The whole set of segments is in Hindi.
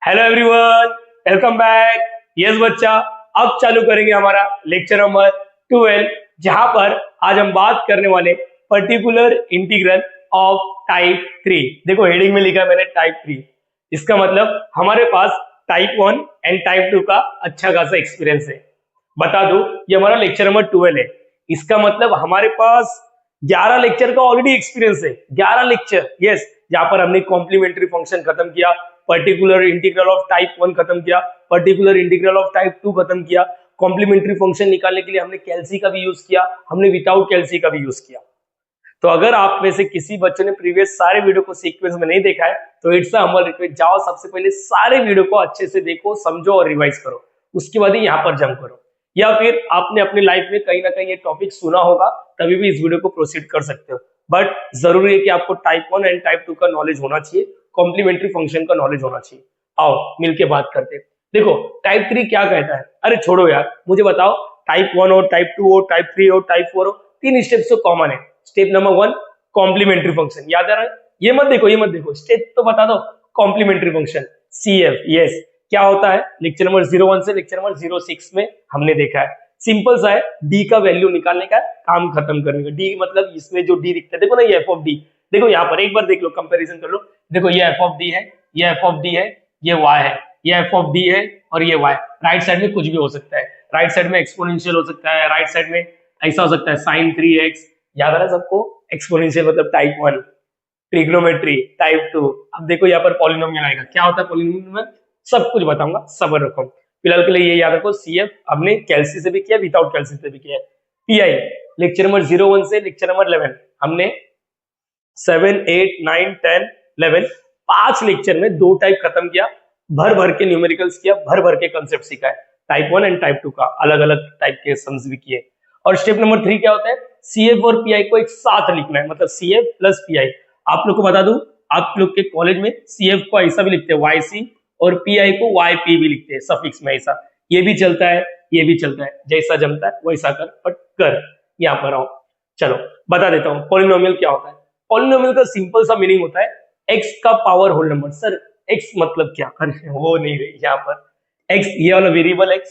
Hello everyone, welcome back. Yes बच्चा, अब चालू करेंगे हमारा लेक्चर नंबर 12, जहां पर आज हम बात करने वाले पर्टिकुलर इंटीग्रल ऑफ टाइप 3। देखो हेडिंग में लिखा है मैंने टाइप 3। इसका मतलब हमारे पास टाइप 1 एंड टाइप 2 का अच्छा खासा एक्सपीरियंस है। बता दो, ये हमारा लेक्चर नंबर 12 है। इसका मतलब हमारे पास 11 लेक्चर का ऑलरेडी एक्सपीरियंस है। 11 लेक्चर, यस, जहां पर हमने कॉम्प्लीमेंट्री फंक्शन खत्म किया, पर्टिकुलर इंटीग्रल ऑफ टाइप 1 खत्म किया, पर्टिकुलर इंटीग्रल ऑफ टाइप 2 खत्म किया। कॉम्प्लीमेंट्री फंक्शन निकालने के लिए हमने कैलसी का भी यूज किया, हमने विदाउट कैलसी का भी यूज किया। तो अगर आप में से किसी बच्चे ने प्रीवियस सारे वीडियो को सीक्वेंस में नहीं देखा है तो इट्स अ हम्बल रिक्वेस्ट, जाओ सबसे पहले सारे वीडियो को अच्छे से देखो, समझो और रिवाइज करो, उसके बाद ही यहाँ पर जंप करो। या फिर आपने अपनी लाइफ में कहीं ना कहीं ये टॉपिक सुना होगा, तभी भी इस वीडियो को प्रोसीड कर सकते हो। बट जरूरी है कि आपको टाइप 1 एंड टाइप 2 का नॉलेज होना चाहिए, कॉम्प्लीमेंट्री फंक्शन का नॉलेज होना चाहिए। आओ मिलके बात करते हैं। देखो टाइप 3 क्या कहता है। अरे छोड़ो यार, मुझे बताओ टाइप 1 और टाइप 2 और टाइप 3 और टाइप 4 हो, तीन स्टेप्स तो कॉमन है। स्टेप नंबर 1 कॉम्प्लीमेंट्री फंक्शन, याद आ रहा है? ये मत देखो, स्टेप तो बता दो। कॉम्प्लीमेंट्री फंक्शन CF, यस, क्या होता है? लेक्चर नंबर 01 से लेक्चर नंबर 06 में हमने देखा है। सिंपल सा है, डी का वैल्यू निकालने का, काम खत्म करने का। डी मतलब इसमें जो डी दिखता है, देखो ना, ये एफ ऑफ डी। देखो यहाँ पर एक बार देख लो, कंपैरिजन कर लो। देखो ये एफ ऑफ डी है, ये एफ ऑफ डी है, ये वाई है, ये एफ ऑफ डी है और ये वाई। राइट साइड में कुछ भी हो सकता है, राइट साइड में एक्सपोनेंशियल हो सकता है, राइट साइड में ऐसा हो सकता है sin 3x। याद आ रहा है सबको? एक्सपोनेंशियल मतलब टाइप 1, ट्रिग्नोमेट्री टाइप 2। अब देखो यहाँ पर पॉलिनोमियल आएगा। क्या होता है पॉलिनोमियल? सब कुछ बताऊंगा, सब्र रखो। फिलहाल के लिए ये याद रखो, CF हमने कैलसी से भी किया, विदाउट कैलसी से भी किया। PI लेक्चर नंबर 01 से लेक्चर नंबर 11 हमने 7, 8, 9, 10, 11 5 लेक्चर में 2 टाइप खत्म किया, भर भर के न्यूमेरिकल्स किया, भर भर के कंसेप्ट सीखा है। टाइप 1 एंड टाइप 2 का अलग अलग टाइप के सम्स भी किए। और स्टेप नंबर 3 क्या होता है? CF और PI को एक साथ लिखना है, मतलब CF प्लस PI। आप लोग को बता दूं, आप लोग के कॉलेज में CF को ऐसा भी लिखते हैं YC, और PI को YP भी लिखते हैं सफिक्स में। ऐसा ये भी चलता है, ये भी चलता है, जैसा जमता है वैसा कर, बट कर। यहाँ पर आओ, चलो बता देता हूँ पॉलिनोमियल क्या होता है। पॉलिनोमियल का सिंपल सा मीनिंग होता है x का power whole number. Sir x मतलब क्या? अरे वो नहीं रही यहाँ पर। x ये वाला वेरिएबल x,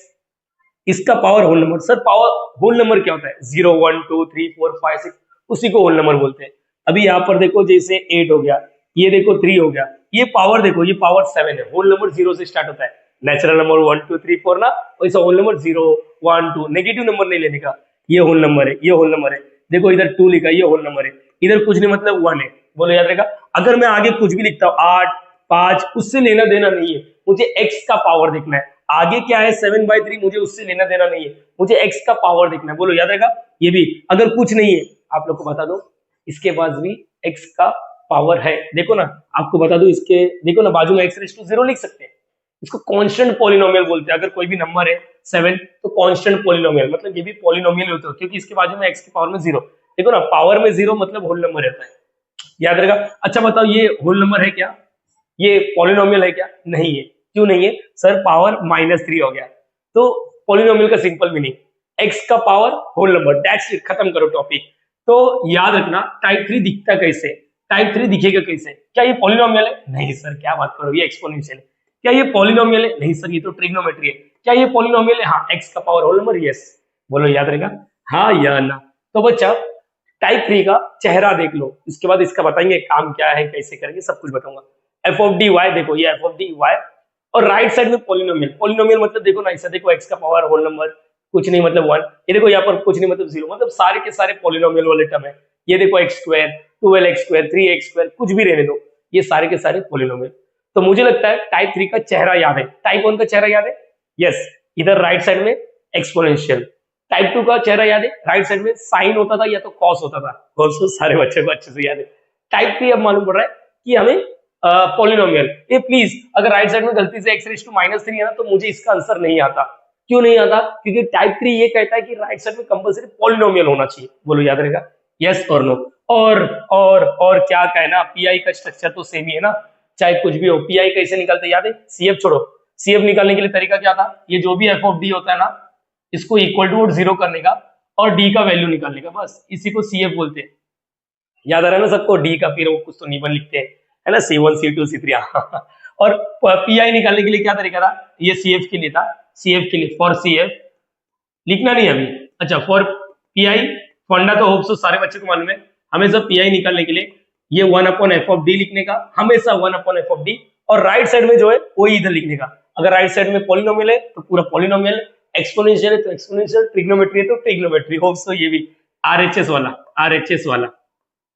इसका power whole number. Sir power whole number क्या होता है? 0, 1, 2, 3, 4, 5, 6, उसी को होल नंबर बोलते हैं। अभी यहाँ पर देखो, जैसे 8 हो गया, ये देखो 3 हो गया, ये पावर देखो, ये पावर 7 है। होल नंबर 0 से स्टार्ट होता है। नेचुरल नंबर 1, 2, 3, 4 ना, वैसा होल नंबर 0, 1, 2, नेगेटिव नंबर नहीं लेने का। ये होल नंबर है, ये होल नंबर है। देखो इधर 2 लिखा है, ये होल नंबर है। इधर कुछ नहीं मतलब 1 है। बोलो याद रहेगा। अगर मैं आगे कुछ भी लिखता हूँ 8, 5, उससे लेना देना नहीं है, मुझे x का पावर देखना है। आगे क्या है 7/3, मुझे उससे लेना देना नहीं है, मुझे x का पावर देखना है। बोलो याद रहेगा। ये भी अगर कुछ नहीं है, आप लोग को बता दो, इसके पास भी x का पावर है। देखो ना, आपको बता दो, इसके देखो ना, बाजू में x⁻0 लिख सकते हैं। इसको कांस्टेंट पॉलिनोमियल बोलते हैं। अगर कोई भी नंबर है 7 तो कांस्टेंट पॉलिनोमियल, मतलब ये भी पॉलिनोमियल होता है, क्योंकि इसके बाजू में x की पावर में 0। देखो ना, पावर में 0 मतलब होल नंबर रहता है, याद रहेगा। अच्छा बताओ, ये होल नंबर है क्या? ये पॉलिनोमियल है क्या? नहीं है। क्यों नहीं है? सर पावर -3 हो गया। तो पॉलिनोमियल का सिंपल मीनिंग x का power whole number, that's it, खत्म करो टॉपिक। तो याद रखना, टाइप 3 दिखता कैसे? टाइप 3 दिखेगा कैसे? क्या ये पॉलिनोमियल है? नहीं सर, क्या बात करो, ये एक्सपोनेंशियल है। क्या ये पॉलिनोमियल है? नहीं सर, ये तो ट्रिग्नोमेट्री है। क्या ये पॉलिनोमियल है? हाँ, x का पावर होल नंबर, यस। बोलो याद रहेगा, हाँ या ना? तो बच्चा टाइप 3 का चेहरा देख लो, इसके बाद इसका बताएंगे काम क्या है, कैसे करेंगे, सब कुछ बताऊंगा। एफ ऑफ डी वाई, देखो ये एफ ऑफ डी वाई, और राइट साइड में पॉलिनोमियल। पॉलिनोमियल मतलब देखो ना, ऐसा देखो, x का पावर होल नंबर, कुछ नहीं मतलब 1। ये देखो यहाँ पर कुछ नहीं मतलब 0, मतलब सारे के सारे पॉलिनोमियल वाले टर्म है। ये देखो x², 12x², 3x², कुछ भी रहने दो, ये सारे के सारे पॉलिनोमियल। तो मुझे लगता है टाइप 3 का चेहरा याद है। टाइप 1 का चेहरा याद है? यस, इधर राइट साइड में एक्सपोनेंशियल। टाइप 2 का चेहरा याद है? राइट साइड में साइन होता था या तो कॉस होता था। कॉस तो सारे बच्चे को अच्छे से याद है। टाइप 3 अब मालूम पड़ रहा है कि हमें पॉलिनोमियल। ये प्लीज, अगर राइट साइड में गलती से x⁻³ है ना, तो मुझे इसका आंसर नहीं आता। क्यों नहीं आता? क्योंकि टाइप 3 ये कहता है कि राइट साइड में कंपलसरी पॉलिनोमियल होना चाहिए। बोलो याद रहेगा, यस और नो। और क्या कहना, पीआई का स्ट्रक्चर तो सेम ही है ना, चाहे कुछ भी हो। पीआई कैसे निकालते याद है? CF छोड़ो, CF निकालने के लिए तरीका क्या था? ये जो भी एफ ऑफ डी होता है ना, इसको इक्वल टू 0 करने का और डी का वैल्यू निकालने का, बस इसी को CF बोलते हैं। याद आ रहा है ना सबको? डी का फिर वो कुछ तो निबल लिखते हैं, है ना, C1, C2, C3। और पीआई निकालने के लिए क्या तरीका था, ये सीएफ के लिए था, सीएफ के लिए फॉर सीएफ लिखना नहीं अभी, अच्छा फॉर पीआई फंडा तो होप्स सारे बच्चे को मालूम है, हमेशा पीआई निकालने के लिए ये 1/f(d) लिखने का, हमेशा 1/f(d) और राइट साइड में जो है वही इधर लिखने का। अगर राइट साइड में पॉलिनोमियल है तो पूरा पॉलिनोमियल, एक्सपोनेंशियल है तो एक्सपोनेंशियल, ट्रिग्नोमेट्री है तो ट्रिग्नोमेट्री। होप्स तो ये भी आरएचएस वाला, आरएचएस वाला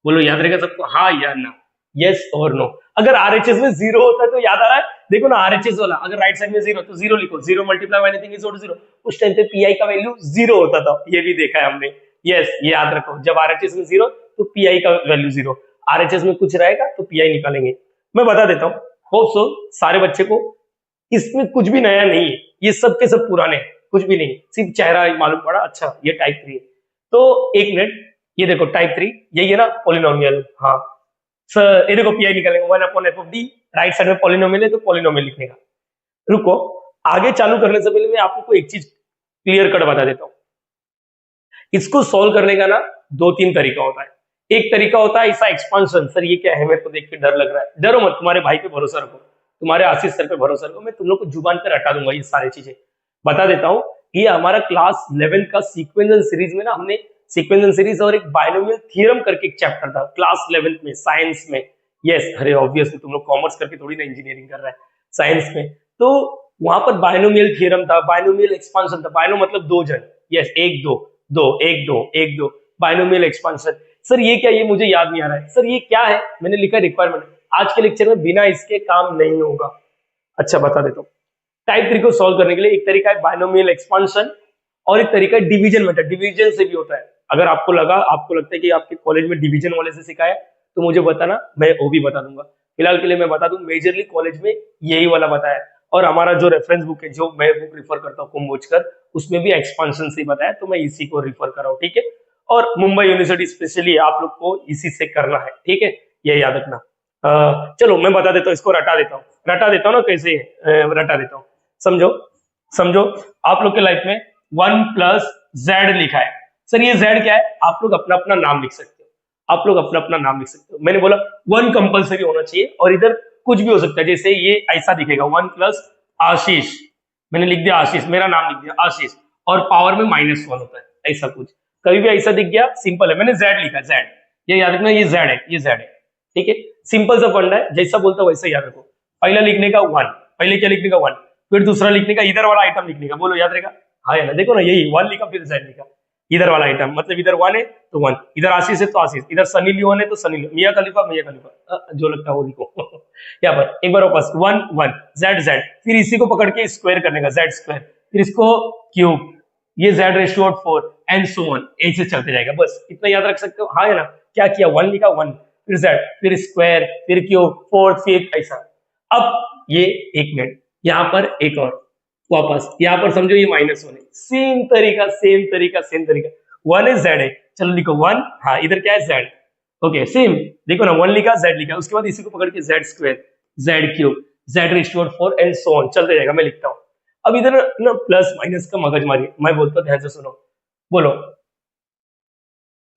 बोलो याद रहेगा सबको, हाँ या ना, यस और नो। अगर आरएचएस में 0 होता है तो याद आ रहा है, देखो ना आरएचएस वाला, अगर राइट साइड में 0 तो 0 लिखो, 0 मल्टीप्लाई एनीथिंग इज 0। उस टाइम पे पीआई का वैल्यू 0 होता था, ये भी देखा है हमने, यस ये याद रखो, जब आरएचएस में 0 तो पीआई का वैल्यू 0, आरएचएस में कुछ रहेगा तो पीआई निकालेंगे। मैं बता देता हूँ, होप सो सारे बच्चे को इसमें कुछ भी नया नहीं है, ये सब के सब पुराने हैं, कुछ भी नहीं, सिर्फ चेहरा मालूम पड़ा, अच्छा ये टाइप 3 है। तो एक मिनट, ये देखो टाइप 3 यही है ना पॉलिनोमियल, हाँ सर ये देखो पीआई निकालेंगे 1/f(d), राइट साइड में पॉलिनोमियल है तो पॉलिनोमियल लिखने का। रुको, आगे चालू करने से पहले मैं आपको एक चीज क्लियर कट बता देता हूँ। इसको सॉल्व करने का ना 2-3 तरीका होता है। एक तरीका होता है ऐसा एक्सपांशन, सर ये क्या है, मेरे को देख के डर लग रहा है, डरो मत, तुम्हारे भाई पे भरोसा रखो, तुम्हारे आशीष सर पे भरोसा रखो, मैं तुम लोग को जुबान पर हटा दूंगा ये सारी चीजें, बता देता हूँ। ये हमारा क्लास 11 का सीक्वेंशियल सीरीज में ना हमने सीक्वेंशियल सीरीज और एक बायनोमियल थ्योरम करके एक चैप्टर था क्लास 11 में साइंस में, यस अरे ऑब्वियसली तुम लोग कॉमर्स करके थोड़ी ना इंजीनियरिंग कर रहा है साइंस में, तो वहां पर बायनोमियल थ्योरम था, बायनोमियल एक्सपांशन था, बायनो मतलब 2 जन, यस 1 2 2 1 2 1 2, बायनोमियल एक्सपांशन। सर ये क्या, ये मुझे याद नहीं आ रहा है, सर ये क्या है, मैंने लिखा रिक्वायरमेंट, आज के लेक्चर में बिना इसके काम नहीं होगा। अच्छा बता देता हूँ, टाइप 3 को सॉल्व करने के लिए एक तरीका है बायनोमियल एक्सपांशन और एक तरीका है डिवीजन मेथड, डिवीजन से भी होता है। अगर आपको लगता है कि आपके कॉलेज में डिवीजन वाले से सिखाया तो मुझे बताना, मैं वो भी बता दूंगा। फिलहाल के लिए मैं बता दूं, मेजरली कॉलेज में यही वाला बताया, और हमारा जो रेफरेंस बुक है, जो मैं बुक रिफर करता हूँ कुंभोजकर, उसमें भी एक्सपांशन से बताया, तो मैं इसी को रिफर कर रहा हूँ, ठीक है। और मुंबई यूनिवर्सिटी स्पेशली आप लोग को इसी से करना है, ठीक है, ये याद रखना। चलो मैं बता देता हूँ, इसको रटा देता हूँ ना, कैसे रटा देता हूँ, समझो आप लोग के लाइफ में 1+z लिखा है, सर ये z क्या है, आप लोग अपना अपना नाम लिख सकते हो, आप लोग अपना अपना नाम लिख सकते हो। मैंने बोला 1 कंपलसरी होना चाहिए, और इधर कुछ भी हो सकता है, जैसे ये ऐसा दिखेगा 1+ आशीष, मैंने लिख दिया आशीष, मेरा नाम लिख दिया आशीष, और पावर में -1 होता है, ऐसा कुछ कभी भी ऐसा दिख गया, सिंपल है, मैंने z लिखा, z, ये याद रखना, ये z है, ये z है, ठीक है, सिंपल सा फंडा है, जैसा बोलता वैसा याद रखो। पहला लिखने का 1, पहले क्या लिखने का 1, फिर दूसरा लिखने का इधर वाला आइटम लिखने का, बोलो याद रहेगा, हाँ है ना, देखो ना यही 1 लिखा फिर z लिखा, इधर वाला आइटम मतलब इधर 1 है तो 1, इधर आशीष है तो आशीष, इधर सनी लियोन है तो सनी लियोन, मियां खलीफा जो लगता है वो लिखो यहाँ पर एक बार वापस 1 1 z, फिर इसी को पकड़ के स्क्वायर करने का z², फिर इसको क्यूब, ये z⁴ एंड सो ऑन, ऐसे चलते जाएगा, बस इतना याद रख सकते हो, हाँ है ना। क्या किया, 1 लिखा 1, फिर z, फिर स्क्वायर, फिर क्यूब, 4th 5th ऐसा। अब ये एक मिनट, यहाँ पर एक और वापस, यहाँ पर समझो ये -1 है, सेम तरीका 1 है, z है, चलो लिखो 1, हाँ इधर क्या है z, ओके सेम, देखो ना 1 लिखा z लिखा, उसके बाद इसी को पकड़ के z², z³, z⁴ and so on चलते जाएगा, मैं लिखता हूँ। अब इधर ना प्लस माइनस का मगज मारी, मैं बोलता हूँ ध्यान से सुनो, बोलो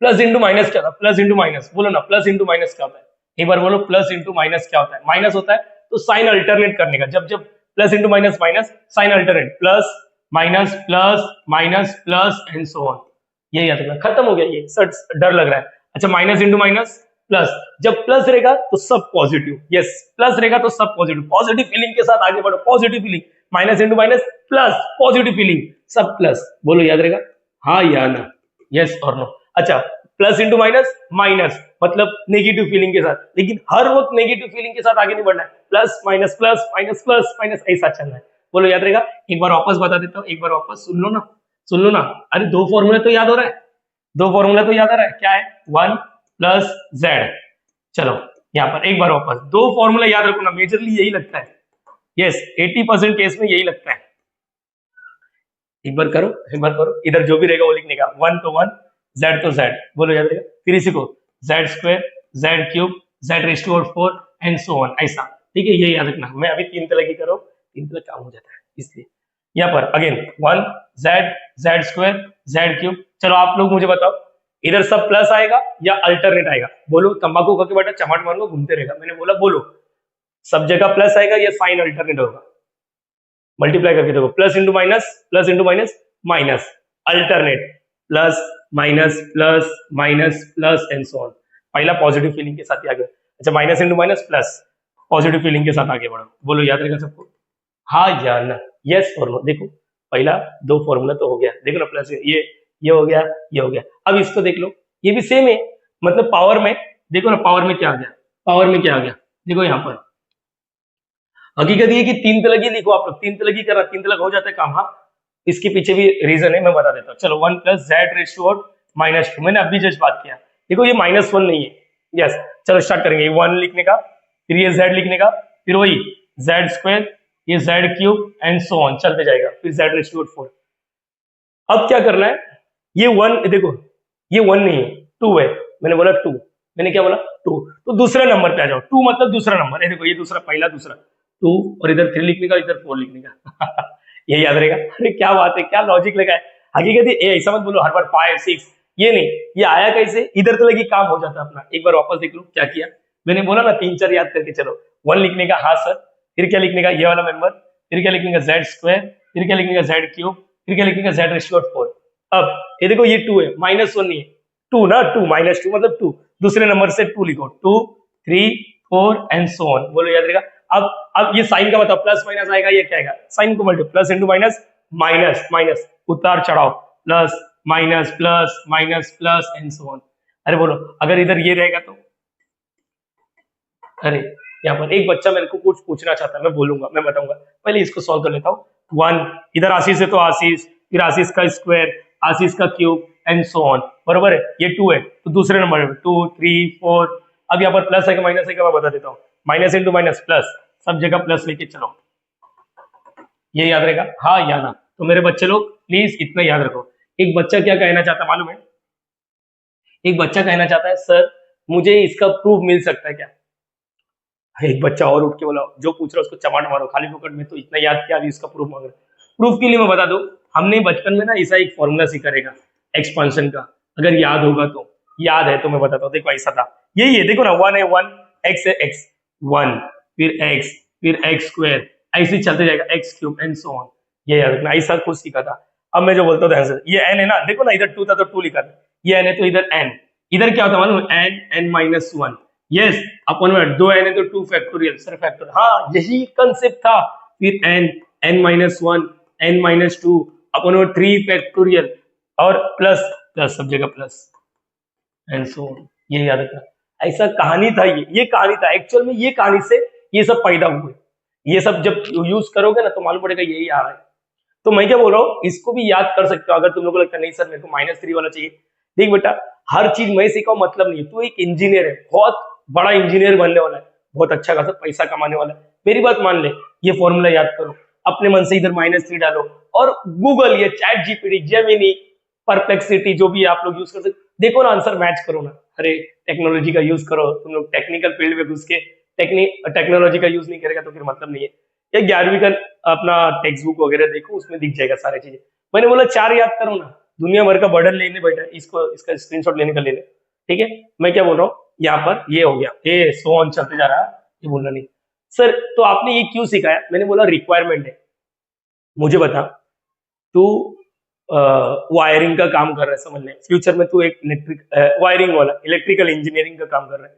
प्लस इंटू माइनस क्या होता है, प्लस इंटू माइनस, बोलो ना प्लस इंटू माइनस क्या होता है, एक बार बोलो प्लस इंटू माइनस क्या होता है, माइनस होता है तो साइन अल्टरनेट करने का, जब जब plus into minus minus, sign alternate, plus minus plus minus plus and so on, ये याद रखना, खत्म हो गया ये, सर डर लग रहा है। अच्छा माइनस इंटू माइनस प्लस, जब प्लस रहेगा तो सब पॉजिटिव, यस प्लस रहेगा तो सब पॉजिटिव, पॉजिटिव फीलिंग के साथ आगे बढ़ो, positive feeling, minus into minus plus, positive feeling, सब प्लस, बोलो याद रहेगा, हाँ या ना, यस और नो। अच्छा प्लस इंटू माइनस माइनस मतलब नेगेटिव फीलिंग के साथ, लेकिन हर वक्त नेगेटिव फीलिंग के साथ आगे नहीं बढ़ना है, plus minus plus minus plus minus ऐसा चलना है, बोलो याद रहेगा। एक बार वापस बता देता हूँ, एक बार वापस सुन लो ना, अरे 2 फॉर्मूला तो याद हो रहा है, 2 फॉर्मूला तो याद आ रहा है, क्या है 1+z, चलो यहाँ पर एक बार वापस 2 फॉर्मूला याद रखो ना, मेजरली यही लगता है, यस 80% केस में यही लगता है, एक बार करो, इधर जो भी रहेगा वो लिखने का, 1 तो 1, z तो z, बोलो याद रहेगा, फिर इसी को z², z³, z⁴ and so on ऐसा, ठीक है, ये याद रखना। मैं अभी 3 तरह की कर रहा हूँ, 3 तरह काम हो जाता है, इसलिए यहाँ पर अगेन 1 z, z², z³, चलो आप लोग मुझे बताओ इधर सब प्लस आएगा या अल्टरनेट आएगा, बोलो, तंबाकू खा के बेटा चमाट मारूंगा घूमते रहेगा, मैंने बोला बोलो सब जगह प्लस आएगा, ये साइन अल्टरनेट होगा, मल्टीप्लाई करके देखो, plus into minus minus alternate, plus minus plus and so on. पहला पॉजिटिव फीलिंग के साथ ही आगे, अच्छा minus into minus plus, positive feeling के साथ आगे बढ़ो, बोलो याद रहेगा सबको, हाँ या ना, यस और नो। देखो पहला दो फॉर्मूला तो हो गया, देखो ना, प्लस ये हो गया, ये हो गया। अब इसको देख लो, ये भी सेम है, मतलब पावर में देखो ना, पावर में क्या आ गया, पावर में क्या आ गया, देखो यहाँ पर हकीकत ये कि तीन तलक ही लिखो आप लोग, तीन तलक ही कर रहा, तीन तलक हो जाता है काम। हाँ, इसके पीछे भी रीजन है, मैं बता देता हूँ। चलो, 1 plus Z raise to minus 2, मैंने अभी जस्ट बात किया, देखो ये -1 नहीं है, यस। चलो स्टार्ट करेंगे, 1 लिखने का, फिर ये z लिखने का, फिर वही जेड स्क्वायर, ये Z cube and so on, चलते जाएगा, फिर जेड रेस टू 4। अब क्या करना है, ये 1 देखो, ये 1 नहीं है, 2 है, मैंने बोला 2, मैंने क्या बोला 2, तो दूसरे नंबर पे आ जाओ, 2 मतलब दूसरा नंबर है, देखो ये दूसरा, पहला दूसरा 2, और इधर 3 लिखने का, इधर 4 लिखने का ये याद रहेगा। अरे क्या बात है, क्या लॉजिक लगा है। हकीकत ये ऐसा मत बोलो हर बार 5 6, ये नहीं, ये आया कैसे, इधर तो लगी काम हो जाता अपना। एक बार वापस देख लो क्या किया, मैंने बोला ना 3 4 याद करके चलो। 1 लिखने का, हाँ सर, फिर क्या लिखने का, ये वाला मेंबर, फिर क्या लिखने का जेड स्क्वायर, फिर क्या लिखने का जेड क्यूब, फिर क्या लिखने का जेड रेशियो 4। अब ये देखो ये 2 है, -1 नहीं है, 2 ना, 2 -2 मतलब 2, दूसरे नंबर से 2 लिखो, 2 3 4 एंड सो ऑन, बोलो याद रहेगा। अब ये साइन का मतलब प्लस माइनस आएगा, ये क्या आएगा, साइन को मल्टीप्लाई, प्लस इंटू माइनस उतार चढ़ाव, plus minus and so on. अरे बोलो अगर इधर ये रहेगा तो, अरे यहाँ पर एक बच्चा मेरे को कुछ पूछना चाहता है, मैं बोलूंगा, मैं बताऊंगा, पहले इसको सॉल्व कर लेता हूँ। 1 इधर आशीष है तो आशीष, फिर आशीष का स्क्वायर, आशीष का क्यूब एंड सो ऑन, बरोबर है। ये 2 है तो दूसरे नंबर में 2 3 4, अब यहाँ पर प्लस है कि माइनस है, मैं बता देता हूँ, माइनस इंटू माइनस प्लस, सब जगह प्लस लेके चलो, ये याद रहेगा, हाँ या ना। तो मेरे बच्चे लोग प्लीज इतना याद रखो। एक बच्चा क्या कहना चाहता है मालूम है, एक बच्चा कहना चाहता है सर मुझे इसका प्रूफ मिल सकता है क्या। एक बच्चा और उठ के बोला, जो पूछ रहा है उसको चमाट मारो, खाली फोकट में तो इतना याद किया, अभी इसका प्रूफ मांग रहा है। प्रूफ के लिए मैं बता दूं, हमने बचपन में ना ऐसा एक फॉर्मूला सीखा रहेगा एक्सपांशन का, अगर याद होगा तो, याद है तो मैं बताता हूँ। देखो ऐसा था, यही है, देखो ना, 1 है 1, x है x 1, फिर x स्क्वायर, ऐसे ही चलते जाएगा, x cube and so on, ये याद रखना, ऐसा कुछ सीखा था। अब मैं जो बोलता हूँ आंसर, ये n है ना, देखो ना इधर 2 था तो 2 लिखा था, ये n है तो इधर n, इधर क्या होता मालूम, n-1, यस, अपन में 2 n है तो 2 फैक्टोरियल, सर फैक्टर, हाँ यही कंसेप्ट था। फिर n-1, n-2, अपन में 3 फैक्टोरियल, और प्लस प्लस, सब जगह प्लस एंड सो ऑन, ये याद रखना। ऐसा कहानी था, ये कहानी था एक्चुअल में, ये कहानी से ये सब पैदा हुए, ये सब जब यूज करोगे ना तो मालूम पड़ेगा यही आ रहा है। तो मैं क्या बोल रहा हूँ, इसको भी याद कर सकते हो अगर तुम लोग को लगता है नहीं सर मेरे को -3 वाला चाहिए। देख बेटा, हर चीज मैं सिखाऊं मतलब नहीं है, तू एक इंजीनियर है, बहुत बड़ा इंजीनियर बनने वाला है, बहुत अच्छा खासा पैसा कमाने वाला है, मेरी बात मान ले, ये फॉर्मूला याद करो, अपने मन से इधर -3 डालो, और गूगल, ये चैट जीपीटी, जेमिनी, परप्लेक्सिटी, जो भी आप लोग यूज कर सकते, देखो ना आंसर मैच करो ना। अरे टेक्नोलॉजी का यूज करो, तुम लोग टेक्निकल फील्ड में घुस के टेक्नोलॉजी का यूज नहीं करेगा तो फिर मतलब नहीं है। ये 11वीं का अपना टेक्स्ट बुक वगैरह देखो, उसमें दिख जाएगा सारी चीजें। मैंने बोला 4 याद करो ना, दुनिया भर का बर्डन लेने बैठा, इसको इसका स्क्रीनशॉट लेने का ले ले, ठीक है। मैं क्या बोल रहा हूँ, यहाँ पर ये हो गया, ये सो ऑन चलते जा रहा है, ये बोलना नहीं। सर तो आपने ये क्यों सिखाया, मैंने बोला रिक्वायरमेंट है, मुझे बता, तू वायरिंग का काम कर रहा है, समझ ले, फ्यूचर में तू एक वायरिंग वाला, इलेक्ट्रिकल इंजीनियरिंग का काम कर रहा है,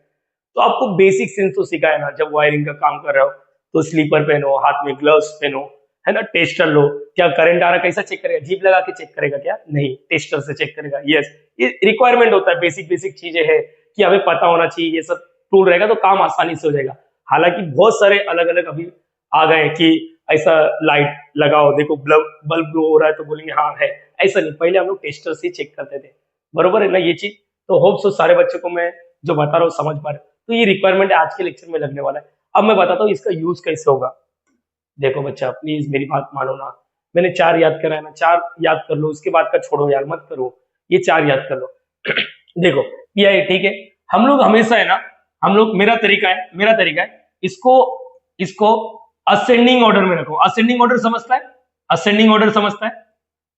तो आपको बेसिक सेंस तो सिखाया ना, जब वायरिंग का काम कर रहे हो तो स्लीपर पहनो, हाथ में ग्लव्स पहनो, है ना, टेस्टर लो, क्या करंट आ रहा कैसा चेक करेगा, जीप लगा के चेक करेगा क्या, नहीं, टेस्टर से चेक करेगा, यस। ये रिक्वायरमेंट होता है, बेसिक बेसिक चीजें है कि हमें पता होना चाहिए, ये सब टूल रहेगा तो काम आसानी से हो जाएगा। हालांकि बहुत सारे अलग अलग अभी आ गए कि ऐसा लाइट लगाओ, देखो बल्ब ग्लो हो रहा है तो बोलेंगे हाँ है, ऐसा नहीं, पहले हम लोग टेस्टर से चेक करते थे, बरोबर है ना ये चीज। तो होप सो सारे बच्चों को मैं जो बता रहा हूँ समझ पा रहे, तो ये रिक्वायरमेंट आज के लेक्चर में लगने वाला है। अब मैं बताता हूँ इसका यूज कैसे होगा। देखो बच्चा प्लीज मेरी बात मानो ना, मैंने 4 याद करा है ना, 4 याद कर लो, उसके बाद का छोड़ो यार, मत करो, ये 4 याद कर लो देखो पीआई, ठीक है, हम लोग हमेशा है ना, हम लोग, मेरा तरीका है, इसको असेंडिंग ऑर्डर में रखो। असेंडिंग ऑर्डर समझता है, असेंडिंग ऑर्डर समझता है,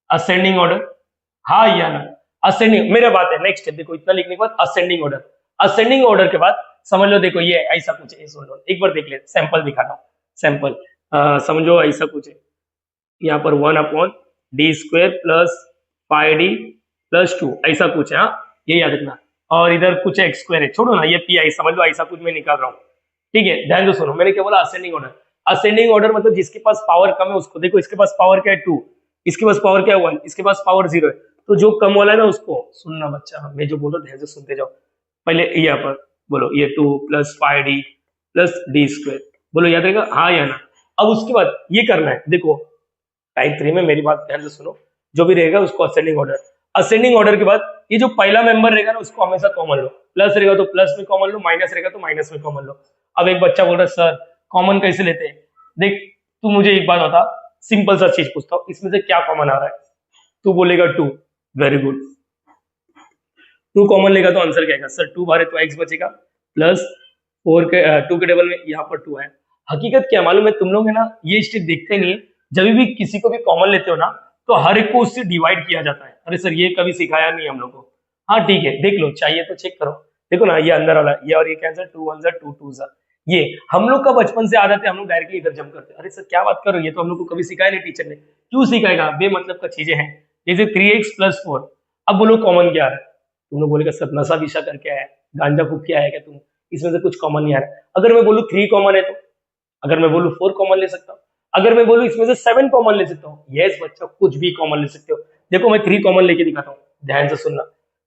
असेंडिंग ऑर्डर, हाँ या ना, असेंडिंग, मेरा बात है नेक्स्ट स्टेप, देखो इतना लिखने के बाद असेंडिंग ऑर्डर, असेंडिंग ऑर्डर के बाद समझ लो, देखो ये ऐसा कुछ है, सुन लो एक बार देख ले, सैंपल दिखाता हूँ। सैंपल समझो ऐसा कुछ है, यहाँ पर 1/d² प्लस 5d+2 ऐसा कुछ है, हाँ ये याद रखना। और इधर कुछ x² है, छोड़ो ना, ये पी समझ लो, ऐसा कुछ मैं निकाल रहा हूँ। ठीक है, ध्यान से सुनो, मैंने क्या बोला, असेंडिंग ऑर्डर। असेंडिंग ऑर्डर मतलब जिसके पास पावर कम है उसको, देखो इसके पास पावर क्या है 2, इसके पास पावर क्या है 1, इसके पास पावर 0 है, तो जो कम वाला है ना उसको सुनना बच्चा, मैं जो बोलो ध्यान से सुनते जाओ। पहले यहाँ पर बोलो ये 2 + 5d+d², बोलो याद रहेगा, हाँ या ना। अब उसके बाद ये करना है, देखो टाइप 3 में मेरी बात ध्यान से सुनो, जो भी रहेगा उसको असेंडिंग ऑर्डर। असेंडिंग ऑर्डर के बाद ये जो पहला मेंबर रहेगा ना उसको हमेशा कॉमन लो, प्लस रहेगा तो प्लस में कॉमन लो, माइनस रहेगा तो माइनस में कॉमन लो। अब एक बच्चा बोल रहा है सर कॉमन कैसे लेते हैं, देख तू मुझे एक बात बता, सिंपल सा चीज पूछता हूँ, इसमें से क्या कॉमन आ रहा है, तू बोलेगा 2, वेरी गुड, 2 कॉमन लेगा तो आंसर क्या आएगा, सर 2 बार है तो x बचेगा, प्लस 4 के 2 के टेबल में यहाँ पर 2 है। हकीकत क्या मालूम है, तुम लोग है ना ये स्टेप देखते नहीं है, जब भी किसी को भी कॉमन लेते हो ना तो हर एक को उससे डिवाइड किया जाता है। अरे सर ये कभी सिखाया नहीं हम लोग को। हाँ ठीक है, देख लो, चाहिए तो चेक करो, देखो ना ये अंदर वाला, ये और ये कैंसर, 2 1 2 2 ये हम लोग का बचपन से आदत है, हम लोग डायरेक्टली इधर जंप करते हैं। अरे सर क्या बात करो, ये तो हम लोग को कभी सिखाया नहीं टीचर ने, क्यों सिखाएगा, बेमतलब का चीजें हैं। जैसे 3x + 4, अब बोलो कॉमन क्या है, तुम लोग बोलेगा सर नशा विशा करके आया है, गांजा फूक के आया है क्या तुम, इसमें से कुछ कॉमन नहीं आ रहा है। अगर मैं बोलूँ 3 कॉमन है तो, अगर मैं बोलूँ 4 कॉमन ले सकता हूँ, अगर मैं बोलूँ इसमें से 7 कॉमन ले सकता हूँ। यस बच्चा, कुछ भी कॉमन ले सकते हो। देखो मैं 3 कॉमन लेके दिखाता हूँ, ध्यान से सुनना।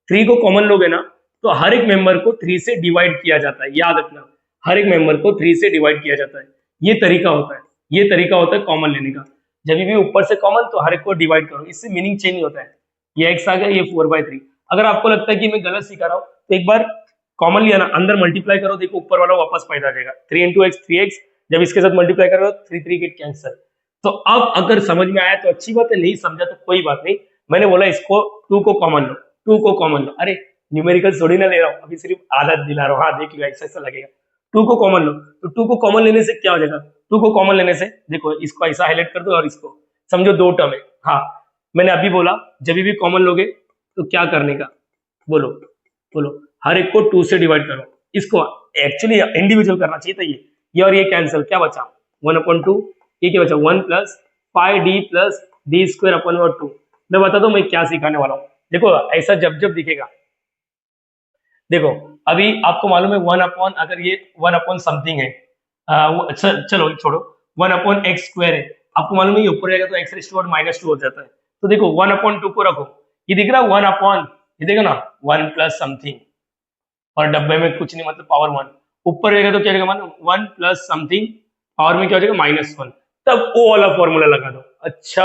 3 को कॉमन लोगे ना तो हर एक मेंबर को 3 से डिवाइड किया जाता है, याद रखना, हर एक मेंबर को 3 से डिवाइड किया जाता है। ये तरीका होता है, ये तरीका होता है कॉमन लेने का। जब भी ऊपर से कॉमन तो हर एक को डिवाइड करो, इससे मीनिंग चेंज होता है। ये x आ गया, ये 4/3। अगर आपको लगता है कि मैं गलत सिखा रहा हूँ तो एक बार कॉमन लिया ना, अंदर मल्टीप्लाई करो, देखो ऊपर वाला वापस पैदा आ जाएगा, 3 × x 3x, जब इसके साथ मल्टीप्लाई करो 3 3 गेट कैंसिल। तो अब अगर समझ में आया तो अच्छी बात है, नहीं समझा तो कोई बात नहीं। मैंने बोला इसको 2 को कॉमन लो, 2 को कॉमन लो, अरे न्यूमेरिकल थोड़ी ना ले रहा हूँ, अभी सिर्फ आदत दिला रहा हूँ। हाँ देख लो ऐसा ऐसा लगेगा, 2 को कॉमन लो, तो 2 को कॉमन लेने से क्या हो जाएगा, 2 को कॉमन लेने से देखो इसको ऐसा हाईलाइट कर दो और इसको समझो 2 टर्म है। हाँ मैंने अभी बोला जब भी कॉमन लोगे तो क्या करने का, बोलो बोलो, हर एक को 2 से डिवाइड करो। इसको एक्चुअली इंडिविजुअल करना चाहिए था, ये और ये कैंसिल, क्या बचा 1/2, ये क्या बचा 1 + 5d+d²/2। मैं बता दूं मैं क्या सिखाने वाला हूँ, देखो ऐसा जब जब दिखेगा, देखो अभी आपको मालूम है 1 अगर ये 1 समथिंग है, चलो छोड़ो, 1/x² है, आपको मालूम है ये ऊपर जाएगा तो x⁻² हो जाता है। तो देखो 1/2 को रखो, ये दिख रहा है 1, ये देखो ना 1 + समथिंग, और डब्बे में कुछ नहीं मतलब पावर 1, ऊपर रहेगा तो क्या रहेगा मानो 1 + समथिंग, पावर में क्या हो जाएगा -1, तब वो वाला फॉर्मूला लगा दो। अच्छा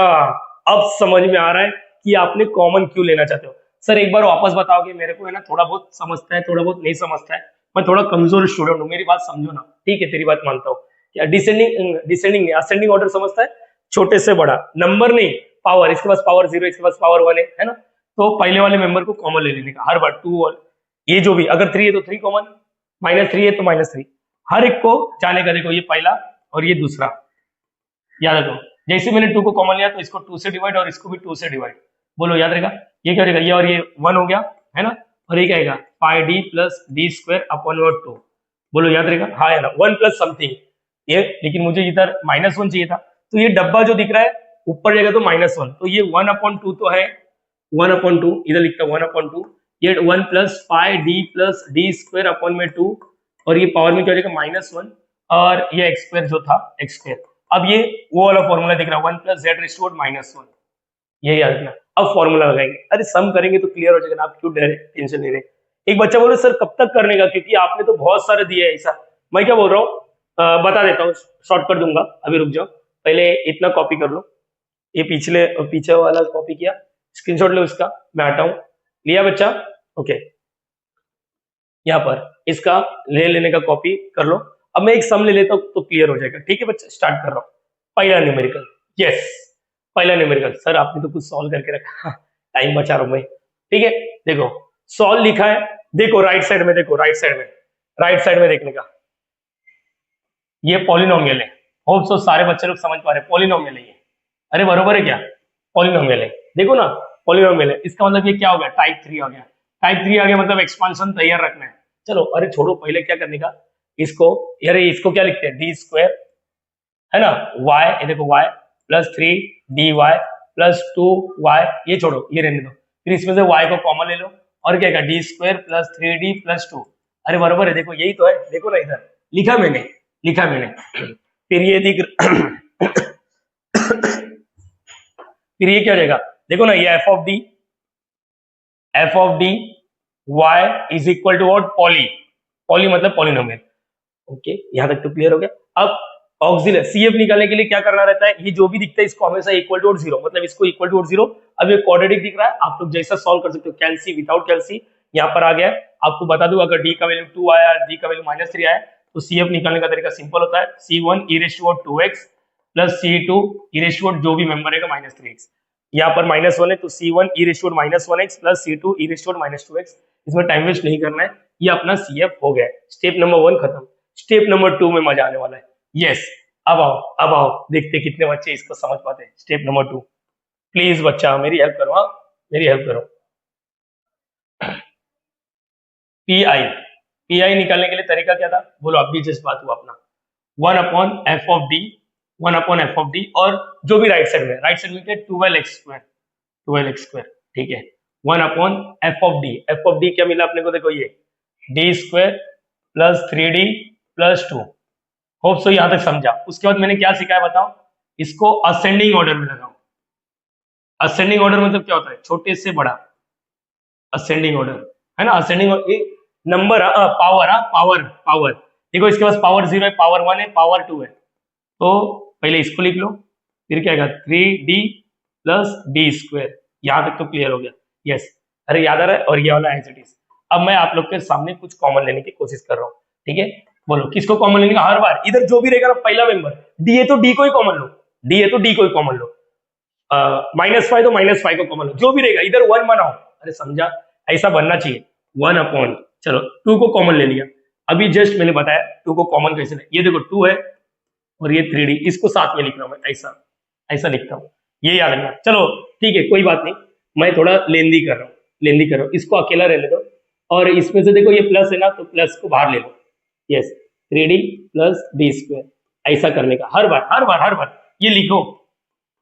अब समझ में आ रहा है कि आपने कॉमन क्यों लेना चाहते हो। सर एक बार वापस बताओगे, मेरे को है ना थोड़ा बहुत समझता है, थोड़ा बहुत नहीं समझता है, मैं थोड़ा कमजोर स्टूडेंट हूँ, मेरी बात समझो ना। ठीक है तेरी बात मानता हूँ, क्या डिसेंडिंग असेंडिंग ऑर्डर समझता है, छोटे से बड़ा नंबर नहीं, पावर, इसके पास पावर 0, इसके पास पावर 1 है ना, तो पहले वाले मेंबर को कॉमन ले लेने का हर बार, 2 और ये जो भी, अगर 3 है तो 3 कॉमन, -3 है तो -3, हर एक को जाने का। देखो ये पहला और ये दूसरा, याद रखो, जैसे मैंने 2 को कॉमन लिया तो इसको 2 से डिवाइड और इसको भी 2 से डिवाइड, बोलो याद रहेगा, ये क्या रहेगा, ये और ये 1 हो गया है ना, और ये क्या आएगा 5d+d²/2, बोलो याद रहेगा, हाँ है ना, 1 + समथिंग ये, लेकिन मुझे इधर -1 चाहिए था, तो ये डब्बा जो दिख रहा है ऊपर जाएगा तो -1, तो ये 1/2 तो है, 1/2 इधर लिखता 1/2, ये 1 + 5d+d²/2, और ये पावर में क्या हो जाएगा -1, और ये x² जो था x²। अब ये वो वाला फॉर्मूला दिख रहा है 1 + z⁻⁻1, ये याद रखना। अब फॉर्मूला लगाएंगे, अरे सम करेंगे तो क्लियर हो जाएगा ना, आप क्यों डरे, टेंशन नहीं रहे। एक बच्चा बोले सर कब तक करने का, क्योंकि आपने तो बहुत सारे दिए ऐसा। मैं क्या बोल रहा हूँ, बता देता हूँ, शॉर्ट कर दूंगा, अभी रुक जाओ, पहले इतना कॉपी कर लो, ये पीछे वाला कॉपी किया, स्क्रीनशॉट लो इसका, मैं हटाऊं, लिया बच्चा, ओके, यहाँ पर इसका ले लेने का कॉपी कर लो। अब मैं एक सम ले लेता हूँ तो क्लियर हो जाएगा। ठीक है बच्चा, स्टार्ट कर रहा हूँ, पहला न्यूमेरिकल, यस पहला न्यूमेरिकल, सर आपने तो कुछ सॉल्व करके रखा, टाइम बचा रहा हूं मैं। ठीक है देखो सॉल्व लिखा है, देखो राइट साइड में, देखो राइट साइड में देखने का, ये पॉलिनोमियल है, होप सो सारे बच्चे लोग समझ पा रहे हैं, पॉलिनोमियल है ये, अरे बरोबर है क्या, पॉलिनोमियल है, देखो ना पॉलिनोमियल है, इसका मतलब ये क्या हो गया, टाइप 3 आ गया। टाइप 3 आ गया मतलब एक्सपांशन तैयार रखना है, चलो अरे छोड़ो, पहले क्या करने का, इसको, अरे इसको क्या लिखते हैं, डी स्क्वायर है ना, वाई, ये देखो Y plus 3 dy plus 2y, ये छोड़ो ये रहने दो, फिर इसमें से y को कॉमन ले लो और क्या डी स्क्वायर प्लस 3d+2। अरे बराबर है, देखो यही तो है, देखो ना इधर लिखा मैंने, लिखा मैंने। फिर ये दिख फिर ये क्या हो जाएगा, देखो ना ये F of D Y is equal to what, poly, poly मतलब पॉलिनोमियल। ओके, यहां तक तो क्लियर हो गया। अब ऑक्सिलरी सीएफ निकालने के लिए क्या करना रहता है, ये जो भी दिखता है इसको हमेशा इक्वल टू जीरो, मतलब इसको इक्वल टू जीरो। अब ये क्वाड्रेटिक दिख रहा है, आप लोग जैसा सॉल्व कर सकते हो, कैलसी विदाउट कैलसी यहाँ पर आ गया है। आपको बता दूं, अगर डी का वैल्यू 2 आया, डी का वैल्यू -3 आया, तो सीएफ निकालने का तरीका सिंपल होता है, C1 e⁻² plus C2 e⁻, जो भी मेंबर रहेगा -3x। यहाँ पर -1 है तो C1 e⁻1x plus C2 e⁻²x। इसमें टाइम वेस्ट नहीं करना है, ये अपना सीएफ हो गया। स्टेप नंबर 1 खत्म। स्टेप नंबर 2 में मजा आने वाला है। यस, अब आओ देखते कितने बच्चे इसको समझ पाते हैं। स्टेप नंबर 2, प्लीज बच्चा मेरी हेल्प करो, हाँ मेरी हेल्प करो। पी आई निकालने के लिए तरीका क्या था, बोलो, अब भी जस्ट बात हुआ अपना, 1/f(d), और जो भी राइट साइड में क्या, 12x², ठीक है, 1/f(d), क्या मिला अपने को, देखो ये d² plus 3d+2। Hope so यहां तक समझा। उसके बाद मैंने क्या सिखाया बताओ, इसको असेंडिंग ऑर्डर में लगाओ। असेंडिंग ऑर्डर मतलब क्या होता है, छोटे से बड़ा, असेंडिंग ऑर्डर है ना, असेंडिंग नंबर, पावर देखो, इसके पास पावर 0 है, पावर 1 है, पावर 2 है, तो पहले इसको लिख लो, फिर क्या आएगा 3d+d²। यहां तक तो क्लियर हो गया। यस, अरे याद आ रहा है, और ये वाला एज इट इज। अब मैं आप लोग के सामने कुछ कॉमन लेने की कोशिश कर रहा हूँ, ठीक है, बोलो किसको कॉमन लेने का, हर बार इधर जो भी रहेगा ना पहला मेंबर, डी है तो डी को ही कॉमन लो, डी है तो डी को ही कॉमन लो, -5 तो -5 को कॉमन लो, जो भी रहेगा इधर 1 बनाओ। अरे समझा, ऐसा बनना चाहिए। 1/, चलो 2 को कॉमन ले लिया, अभी जस्ट मैंने बताया 2 को कॉमन कैसे ले, ये देखो 2 है और ये 3d, इसको साथ में लिख रहा हूं मैं, ऐसा ऐसा लिखता हूँ, ये याद रखना। चलो ठीक है, कोई बात नहीं, मैं थोड़ा लेंदी कर रहा हूँ, इसको अकेला रहने दो, और इसमें से देखो ये प्लस है ना, तो प्लस को बाहर ले लो। यस, 3d+d², ऐसा करने का हर बार ये लिखो।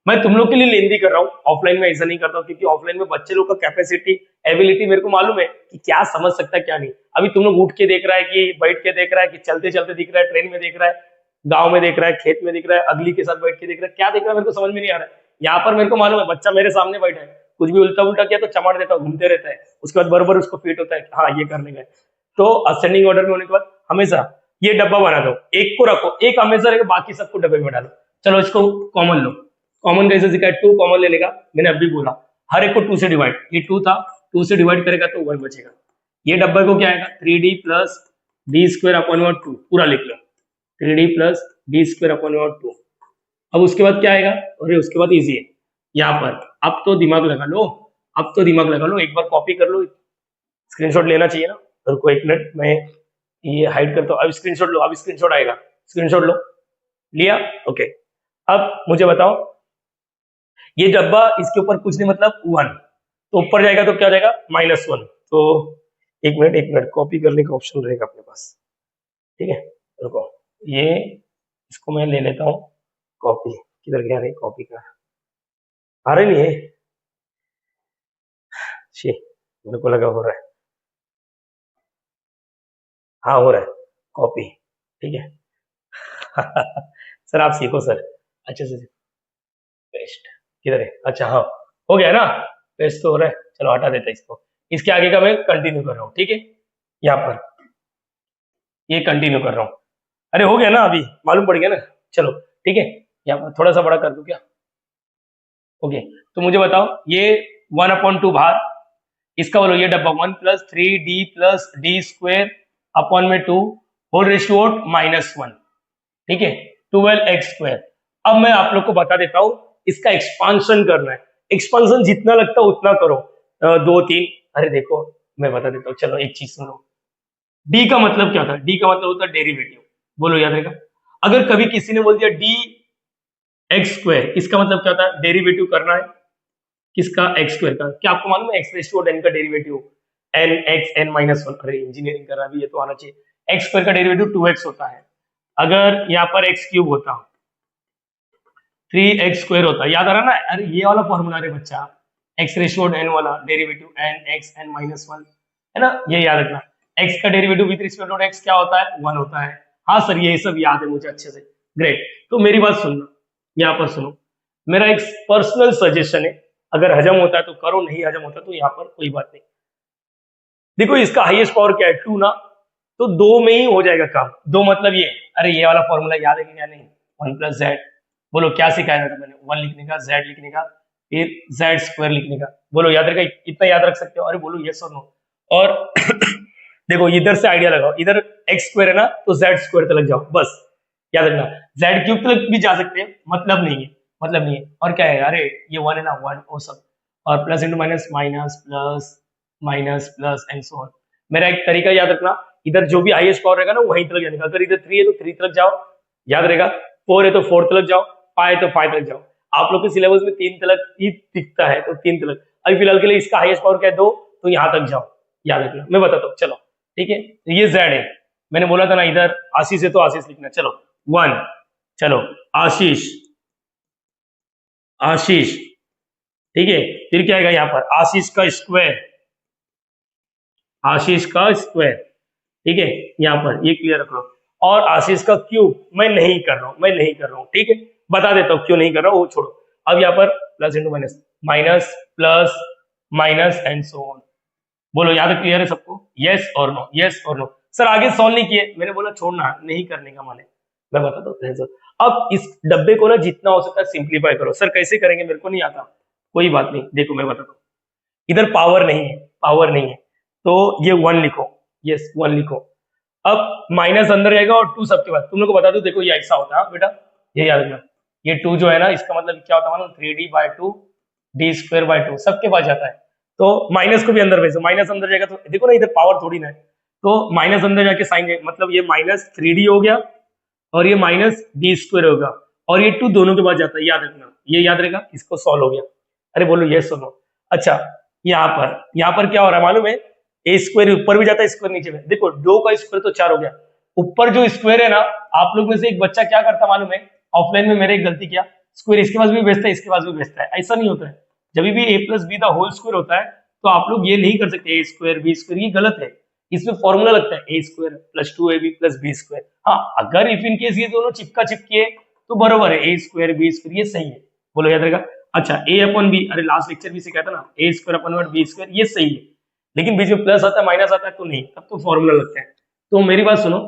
मैं तुम लोग के लिए लेंदी कर रहा हूँ, ऑफलाइन में ऐसा नहीं करता हूँ, क्योंकि ऑफलाइन में बच्चे लोग का कैपेसिटी, एबिलिटी मेरे को मालूम है कि क्या समझ सकता है क्या नहीं। अभी तुम लोग उठ के देख रहा है, कि बैठ के देख रहा है, कि चलते चलते दिख रहा है, ट्रेन में देख रहा है, गांव में देख रहा है, खेत में दिख रहा है, अगली के साथ बैठ के देख रहा है, क्या देख रहा है मेरे को समझ में नहीं आ रहा है। यहाँ पर मेरे को मालूम है, बच्चा मेरे सामने बैठा है, कुछ भी उल्टा उल्टा किया तो चमाट देता है, घूमते रहता है, उसके बाद बराबर उसको फीट होता है, हाँ ये करने का। तो असेंडिंग ऑर्डर में होने के बाद हमेशा ये डब्बा बना दो, एक को रखो, एक हमेशा रहेगा, बाकी सबको डब्बे में डालो। चलो इसको कॉमन लो, कॉमन कैसे सिखाया, 2 कॉमन लेने का, मैंने अभी बोला, हर एक को 2 से डिवाइड, ये 2 था, 2 से डिवाइड करेगा तो 1 बचेगा। ये डब्बे को क्या आएगा, 3d+d²/2, पूरा लिख लो, 3d+d²/2। अब उसके बाद क्या आएगा, अरे उसके बाद इजी है, यहाँ पर अब तो दिमाग लगा लो, एक बार कॉपी कर लो, स्क्रीनशॉट लेना चाहिए ना। रुको 1 मिनट, मैं ये हाइड करता हूँ, अब स्क्रीनशॉट लो, अब स्क्रीनशॉट आएगा, स्क्रीनशॉट लो, लिया, ओके। अब मुझे बताओ, ये डब्बा इसके ऊपर कुछ नहीं, मतलब 1, तो ऊपर जाएगा तो क्या जाएगा, -1। तो 1 मिनट, कॉपी करने का ऑप्शन रहेगा अपने पास, ठीक है, रुको, ये इसको मैं ले लेता हूँ कॉपी, किधर गया रे कॉपी का, आ रहा नहीं है, मेरे को लगा हो रहा है, हाँ हो रहा है, कॉपी, ठीक है। सर आप सीखो सर, अच्छे से पेस्ट किधर है, अच्छा हाँ हो गया ना, पेस्ट तो हो रहा है, चलो हटा देते हैं इसको, इसके आगे का मैं कंटिन्यू कर रहा हूँ, ठीक है, यहाँ पर ये कंटिन्यू कर रहा हूँ। अरे हो गया ना, अभी मालूम पड़ गया ना, चलो ठीक है, यहाँ पर थोड़ा सा बड़ा कर दूं क्या, ओके। तो मुझे बताओ, ये 1/2 बाहर, इसका बोलो, ये डब्बा 1 + 3d+d²/2 होल रेशियो -1, ठीक है, 12x²। अब मैं आप लोग को बता देता हूं, इसका एक्सपांशन करना है, एक्सपांशन जितना लगता है उतना करो, 2 3, अरे देखो मैं बता देता हूँ, चलो एक चीज सुनो, डी का मतलब क्या था, डी का मतलब होता है डेरिवेटिव, बोलो याद रहेगा। अगर कभी किसी ने बोल दिया d(x²), इसका मतलब क्या होता है, डेरिवेटिव करना है किसका, x² का। क्या आपको मालूम है x⁻10 का derivative N X N minus one, अरे इंजीनियरिंग कर रहा भी, ये तो आना चाहिए। एक्स स्क्वायर का डेरिवेटिव 2x होता है। अगर यहाँ पर एक्स क्यूब होता 3x स्क्वायर होता, याद आ रहा ना, अरे ये वाला फॉर्मूला रे बच्चा, एक्स रेशियो एन वाला derivative N X N minus one, है ना, ये याद रखना। एक्स का derivative with respect to X क्या होता है, 1 होता है। हाँ सर ये सब याद है मुझे अच्छे से, ग्रेट। तो मेरी बात सुनना, यहाँ पर सुनो, मेरा एक पर्सनल सजेशन है, अगर हजम होता है तो करो, नहीं हजम होता तो यहाँ पर कोई बात नहीं। देखो इसका हाईएस्ट पावर क्या है, 2 ना, तो 2 में ही हो जाएगा काम। 2 मतलब ये, अरे ये वाला फॉर्मूला याद है कि क्या, नहीं, 1 प्लस जेड, बोलो क्या सिखाया था मैंने, 1 लिखने का, जेड लिखने का, फिर जेड स्क्वायर लिखने का, बोलो याद रखा, इतना याद रख सकते हो, अरे बोलो यस और नो। और देखो इधर से आइडिया लगाओ, इधर एक्स स्क्वायर है ना, तो जेड स्क्वायर तक जाओ, बस याद रखना। जेड क्यूब तक भी जा सकते हैं, मतलब नहीं है, मतलब नहीं है। और क्या है, अरे ये 1 है ना, 1 वो सब, और plus into minus, minus plus minus plus and so on. मेरा एक तरीका याद रखना, इधर जो भी हाईएस्ट पावर रहेगा ना वहीं तक जाने का। अगर इधर 3 है तो 3 तक जाओ, याद रहेगा। 4 है तो 4 तक जाओ, 5 है तो 5 तक जाओ। आप लोग के सिलेबस में 3 तक ही दिखता है, तो 3 तक। अभी फिलहाल के लिए इसका हाईएस्ट पावर क्या है, 2, तो यहाँ तक जाओ, याद रखना, मैं बताता हूँ। चलो ठीक है, तो ये जेड है, मैंने बोला था ना इधर आशीष है तो आशीष लिखना। चलो 1, चलो आशीष, आशीष, ठीक है। फिर क्या आएगा यहाँ पर, आशीष का स्क्वायर, आशीष का स्क्वायर, ठीक है, यहाँ पर ये क्लियर रख लो। और आशीष का क्यूब मैं नहीं कर रहा हूँ, मैं नहीं कर रहा हूँ, ठीक है, बता देता हूँ क्यों नहीं कर रहा हूँ, वो छोड़ो। अब यहाँ पर plus into minus, minus plus minus and so on. बोलो याद क्लियर है सबको, यस और नो, यस और नो। सर आगे सॉल्व नहीं किए, मैंने बोला छोड़ना, नहीं करने का माने, मैं बताता हूँ। अब इस डब्बे को ना जितना हो सकता है सिंप्लीफाई करो। सर कैसे करेंगे, मेरे को नहीं आता, कोई बात नहीं, देखो मैं बताता हूँ। इधर पावर नहीं है, पावर नहीं है, तो ये 1 लिखो, यस 1 लिखो। अब माइनस अंदर जाएगा और 2 सबके पास। तुम लोग को बता दो, देखो ये ऐसा होता है बेटा, ये याद रखना, ये 2 जो है ना, इसका मतलब क्या होता है मालूम, 3d/2 d²/2 सबके पास जाता है। तो माइनस को भी अंदर भेजो, माइनस अंदर जाएगा तो देखो ना, इधर पावर थोड़ी ना है, तो माइनस अंदर जाके साइन, मतलब ये माइनस 3d हो गया और ये माइनस d² होगा, और ये 2 दोनों के पास जाता है, याद रखना, ये याद रहेगा। इसको सॉल्व हो गया, अरे बोलो ये सुनो। अच्छा यहाँ पर क्या हो रहा है मालूम है, ए स्क्वायर ऊपर भी जाता है, स्क्वायर नीचे में, देखो 2 का स्क्वायर तो 4 हो गया। ऊपर जो स्क्वायर है ना, आप लोग में से एक बच्चा क्या करता मालूम है, ऑफलाइन में मेरे एक गलती किया, स्क्वायर इसके पास भी भेजता है, इसके पास भी भेजता है, ऐसा नहीं होता है। जब भी a plus B the whole square होता है, तो आप लोग ये नहीं कर सकते a स्क्वायर b स्क्वायर, ये गलत है। इसमें फॉर्मूला लगता है a square plus 2ab plus b square. हाँ अगर इफ इन केस ये दोनों चिपका चिपकी है तो बरोबर है, a स्क्वायर b स्क्वायर, ये सही है, बोलो याद रहेगा। अच्छा a अपॉन b, अरे लास्ट लेक्चर भी सिखाया था ना, a square upon b square, ये सही है, लेकिन बीच में प्लस आता है माइनस आता है तो नहीं, तब तो फॉर्मूला लगता है। तो मेरी बात सुनो,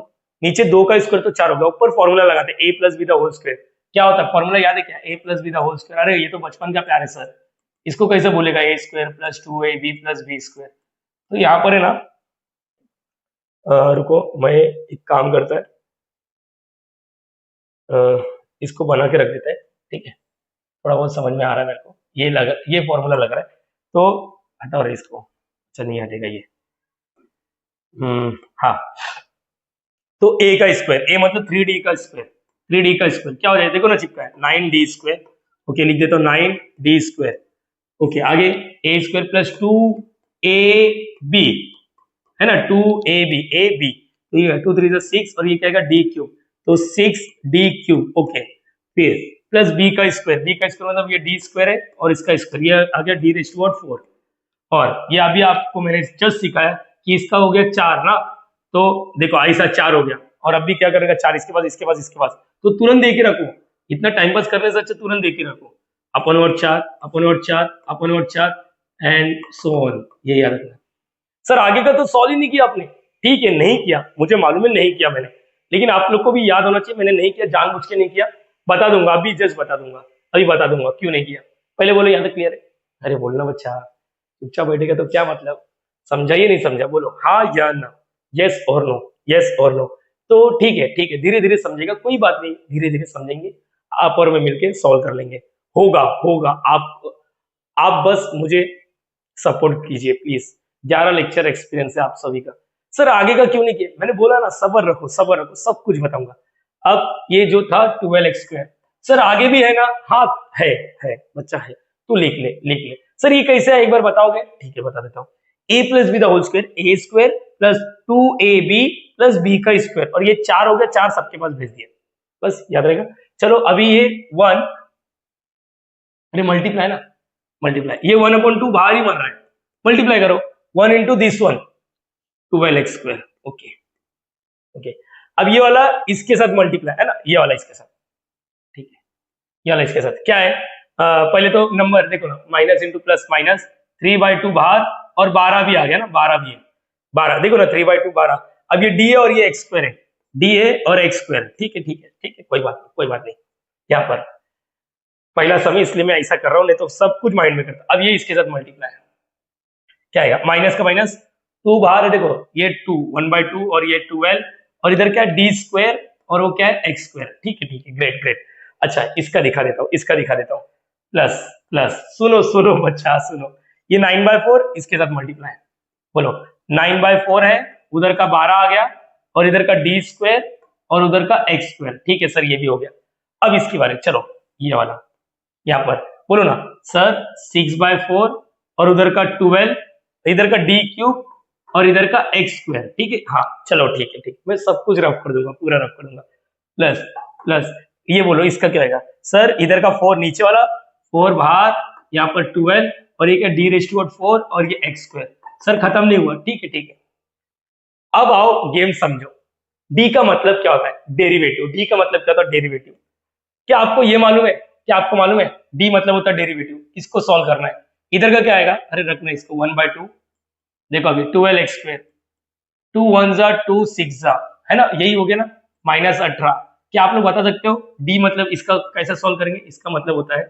नीचे 2 का स्क्वायर तो 4 हो गया, ऊपर फॉर्मूला लगाते हैं a plus B the whole square. क्या होता है फॉर्मूला, याद है क्या, a plus B the whole square. अरे ये तो बचपन का प्यार है सर, इसको कैसे बोलेगा, a square plus 2ab plus b square. तो यहाँ पर है ना, रुको मैं एक काम करता है, इसको बना के रख देता है, ठीक है, थोड़ा बहुत समझ में आ रहा है मेरे को, ये फॉर्मूला लग रहा है, तो हटाओ रे इसको, अच्छा नहीं हटेगा ये। हाँ, तो a का स्क्वायर, a मतलब 3d का स्क्वायर, 3d का स्क्वायर क्या हो जाएगा, देखो ना चिपका है 9d स्क्वायर, ओके लिख देता हूँ 9d स्क्वायर, ओके आगे a स्क्वायर प्लस 2ab है ना, 2ab, ab, तो ये 2 3 6 और ये क्या आएगा d क्यूब, तो 6d क्यूब, ओके। फिर प्लस b का स्क्वायर, b का स्क्वायर मतलब ये d स्क्वायर है और इसका स्क्वायर, ये आ गया d⁴, और ये अभी आपको मैंने जस्ट सिखाया कि इसका हो गया 4 ना, तो देखो ऐसा 4 हो गया, और अभी क्या करेगा 4 इसके पास, इसके पास, इसके पास, तो तुरंत दे के रखो, इतना टाइम पास करने से अच्छा तुरंत दे के रखो, अपन और 4 अपन और 4 अपन और 4 एंड सो ऑन, ये याद रखना। सर आगे का तो सॉल्व ही नहीं किया आपने, ठीक है नहीं किया, मुझे मालूम है नहीं किया मैंने, लेकिन आप लोग को भी याद होना चाहिए मैंने नहीं किया, जानबूझ के नहीं किया, बता दूंगा अभी, जस्ट बता दूंगा, अभी बता दूंगा क्यों नहीं किया। पहले बोलो यहाँ तक क्लियर है, अरे बोलना बच्चा, चुपचाप बैठेगा तो क्या मतलब, समझा ये नहीं समझा, बोलो हाँ या ना, यस और नो, यस और नो। तो ठीक है धीरे धीरे समझेगा, कोई बात नहीं, धीरे धीरे समझेंगे, आप और मैं मिलके सॉल्व कर लेंगे, होगा होगा। आप बस मुझे सपोर्ट कीजिए प्लीज, 11 लेक्चर एक्सपीरियंस है आप सभी का। सर आगे का क्यों नहीं किया, मैंने बोला ना सब्र रखो सब्र रखो, सब कुछ बताऊंगा। अब ये जो था 12x², सर आगे भी है ना, हाँ है बच्चा है, तू लिख ले लिख ले। सर ये कैसे है एक बार बताओगे, ठीक है बता देता हूँ। A plus B the whole square, A square plus 2ab plus B का स्क्वायर, और ये 4 हो गया, 4 सबके पास भेज दिया, बस याद रहेगा। चलो अभी ये 1, अरे मल्टीप्लाई ना, मल्टीप्लाई, ये 1/2 बाहर ही बन रहा है, मल्टीप्लाई करो 1 into this one 12x square. Okay okay, अब ये वाला इसके साथ मल्टीप्लाई है ना, ये वाला इसके साथ, ठीक है, ये वाला इसके साथ क्या है, पहले तो नंबर देखो ना, माइनस इंटू प्लस माइनस, 3/2 बाहर और 12 भी आ गया ना, 12 भी है, 12 देखो ना, 3/2 12, अब ये डी है और ये एक्स स्क्वायर है, डी है और एक्स स्क्वायर, ठीक है ठीक है ठीक है, कोई बात नहीं कोई बात नहीं, यहाँ पर पहला समय इसलिए मैं ऐसा कर रहा हूँ, नहीं तो सब कुछ माइंड में करता। अब ये इसके साथ मल्टीप्लाई है, क्या आएगा, माइनस का माइनस, 2 बाहर है, देखो ये 2 1/2 और ये 12, और इधर क्या है डी स्क्वायर और वो क्या है एक्स स्क्वायर, ठीक है ग्रेट ग्रेट। अच्छा इसका दिखा देता हूँ, इसका दिखा देता हूँ, प्लस प्लस, सुनो सुनो बच्चा सुनो, ये 9/4 इसके साथ मल्टीप्लाई, बोलो 9/4 है, उधर का 12 आ गया, और इधर का डी स्क्वायर और उधर का एक्स स्क्वायर, ठीक है सर ये भी हो गया। अब इसकी बारे, चलो ये वाला यहाँ पर बोलो ना सर 6/4 और उधर का 12, इधर का डी क्यूब और इधर का एक्स स्क्वायर, ठीक है, हाँ चलो ठीक है ठीक, मैं सब कुछ रफ कर दूंगा, पूरा रफ कर दूंगा, प्लस प्लस, ये बोलो इसका क्या आएगा सर, इधर का 4 नीचे वाला, 4 बाहर, यहाँ पर 12 और ये क्या डी रेज़ टू 4 और ये एक्स स्क्वायर, सर खत्म नहीं हुआ, ठीक है। अब आओ गेम समझो, डी का मतलब क्या होता है, डेरिवेटिव, डी का मतलब क्या होता है डेरिवेटिव, क्या आपको ये मालूम है, क्या आपको मालूम है डी मतलब होता है डेरिवेटिव, इसको सॉल्व करना है, इधर का क्या आएगा, अरे रखना इसको 1/2, देखो अभी 12x स्क्वायर, 2 1 जा 2 6 जा, है ना, यही हो गया ना, -18, क्या आप लोग बता सकते हो डी मतलब इसका कैसे सॉल्व करेंगे, इसका मतलब होता है,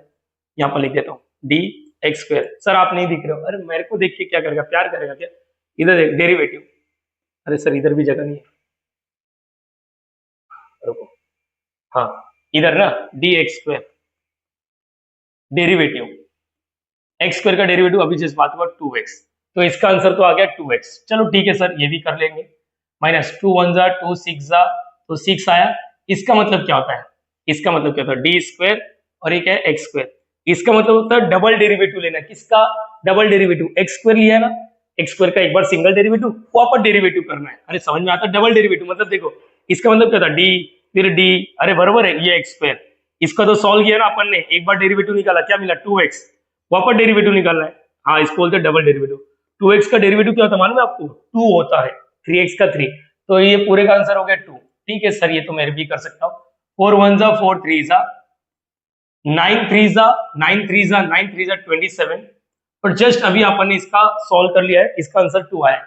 यहाँ पर लिख देता हूँ डी एक्स स्क्वायर, सर आप नहीं दिख रहे हो, अरे मेरे को देख के क्या करेगा, प्यार करेगा क्या, इधर देख डेरिवेटिव, अरे सर इधर भी जगह नहीं है, रुको, हाँ इधर ना D x square, derivative x square का डेरिवेटिव अभी जिस बात हुआ 2x, तो इसका आंसर तो आ गया 2x, चलो ठीक है सर ये भी कर लेंगे, -2 1 जा 2 6 जा, तो 6 आया, इसका मतलब क्या होता है, इसका मतलब क्या होता है डी स्क्वायर और एक है एक्स स्क्वायर, इसका मतलब होता है डबल डेरिवेटिव लेना, किसका डबल डेरिवेटिव, एक्स स्क्वायर लिया है ना, एक्स स्क्वायर का एक बार सिंगल डेरिवेटिव वापस डेरिवेटिव करना है, अरे समझ में आता है, डबल डेरिवेटिव मतलब देखो इसका मतलब क्या था डी फिर डी, अरे बराबर है ये एक्स स्क्वायर, इसका तो सॉल्व किया ना अपन ने, एक बार डेरिवेटिव निकाला, क्या मिला 2x, वापस डेरिवेटिव निकालना है, हाँ इसको बोलते हैं डबल डेरिवेटिव, 2x का डेरिवेटिव क्या होता है मालूम है आपको, 2 होता है, 3x का 3, तो ये पूरे का आंसर हो गया 2, ठीक है सर ये तो मैं भी कर सकता हूँ, 4 1 जा 4 3 जा, 9 3 जा 9 3 जा 9 3 जा 27, और जस्ट अभी अपन ने इसका सॉल्व कर लिया है, इसका आंसर 2 आया,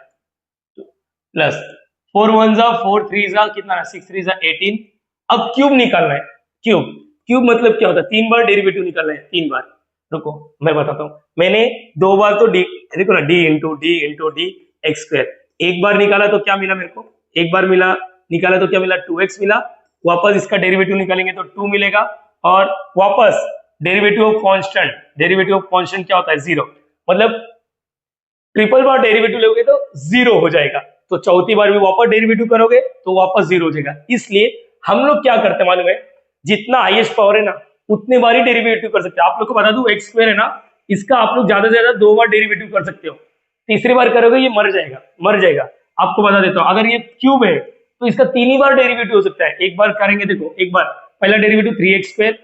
प्लस 4 1 जा 4 3 जा कितना, 6 3 जा 18, अब क्यूब निकालना है, क्यूब, क्यूब मतलब क्या होता है, 3 बार डेरिवेटिव निकालना है, 3 बार, रुको मैं बताता हूँ, मैंने 2 बार तो डी, देखो ना D into D x square, एक बार निकाला तो क्या मिला मेरे को, एक बार मिला निकाला तो क्या मिला 2x मिला, वापस इसका डेरिवेटिव निकालेंगे तो 2 मिलेगा, और वापस derivative of constant, derivative of constant क्या होता है 0, मतलब ट्रिपल बार डेरिवेटिव लोगे तो 0 हो जाएगा, तो चौथी बार भी वापस डेरिवेटिव करोगे तो वापस 0 हो जाएगा, इसलिए हम लोग क्या करते हैं मालूम है, जितना हाईएस्ट पावर है ना उतने बार ही डेरिवेटिव कर सकते हैं, आप लोग को बता दूं एक्स स्क्वायर है ना, इसका आप लोग ज्यादा से ज्यादा 2 बार डेरिवेटिव कर सकते हो, तीसरी बार करोगे ये मर जाएगा, आपको बता देता हूं, अगर ये क्यूब है तो इसका 3 ही बार डेरिवेटिव हो सकता है, एक बार करेंगे देखो, एक बार पहला डेरिवेटिव 3x स्क्वायर,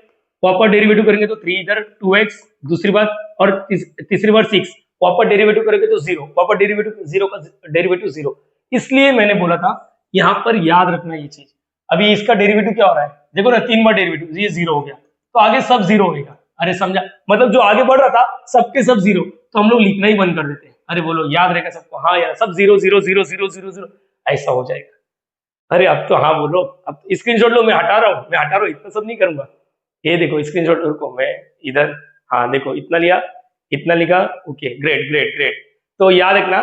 वापस डेरिवेटिव करेंगे तो 3 इधर 2x, दूसरी बार और तीसरी बार 6, वापस डेरिवेटिव करेंगे तो 0, वापस डेरिवेटिव 0 का डेरिवेटिव 0, इसलिए मैंने बोला था यहाँ पर याद रखना ये चीज, अभी इसका डेरिवेटिव क्या हो रहा है, देखो ना 3 बार डेरिवेटिव, ये 0 हो गया, तो आगे सब 0 होगा, अरे समझा, मतलब जो आगे बढ़ रहा था सबके सब 0, तो हम लोग लिखना ही बंद कर देते हैं, अरे बोलो याद रहेगा सबको, हाँ यार सब 0 0 0 0 0 0 ऐसा हो जाएगा, अरे अब तो हाँ बोलो, अब स्क्रीनशॉट लो, मैं हटा रहा हूँ, इतना सब नहीं करूंगा, ये देखो स्क्रीनशॉट रुको, मैं इधर, हाँ देखो इतना लिया, इतना लिखा, ओके ग्रेट ग्रेट ग्रेट, तो याद रखना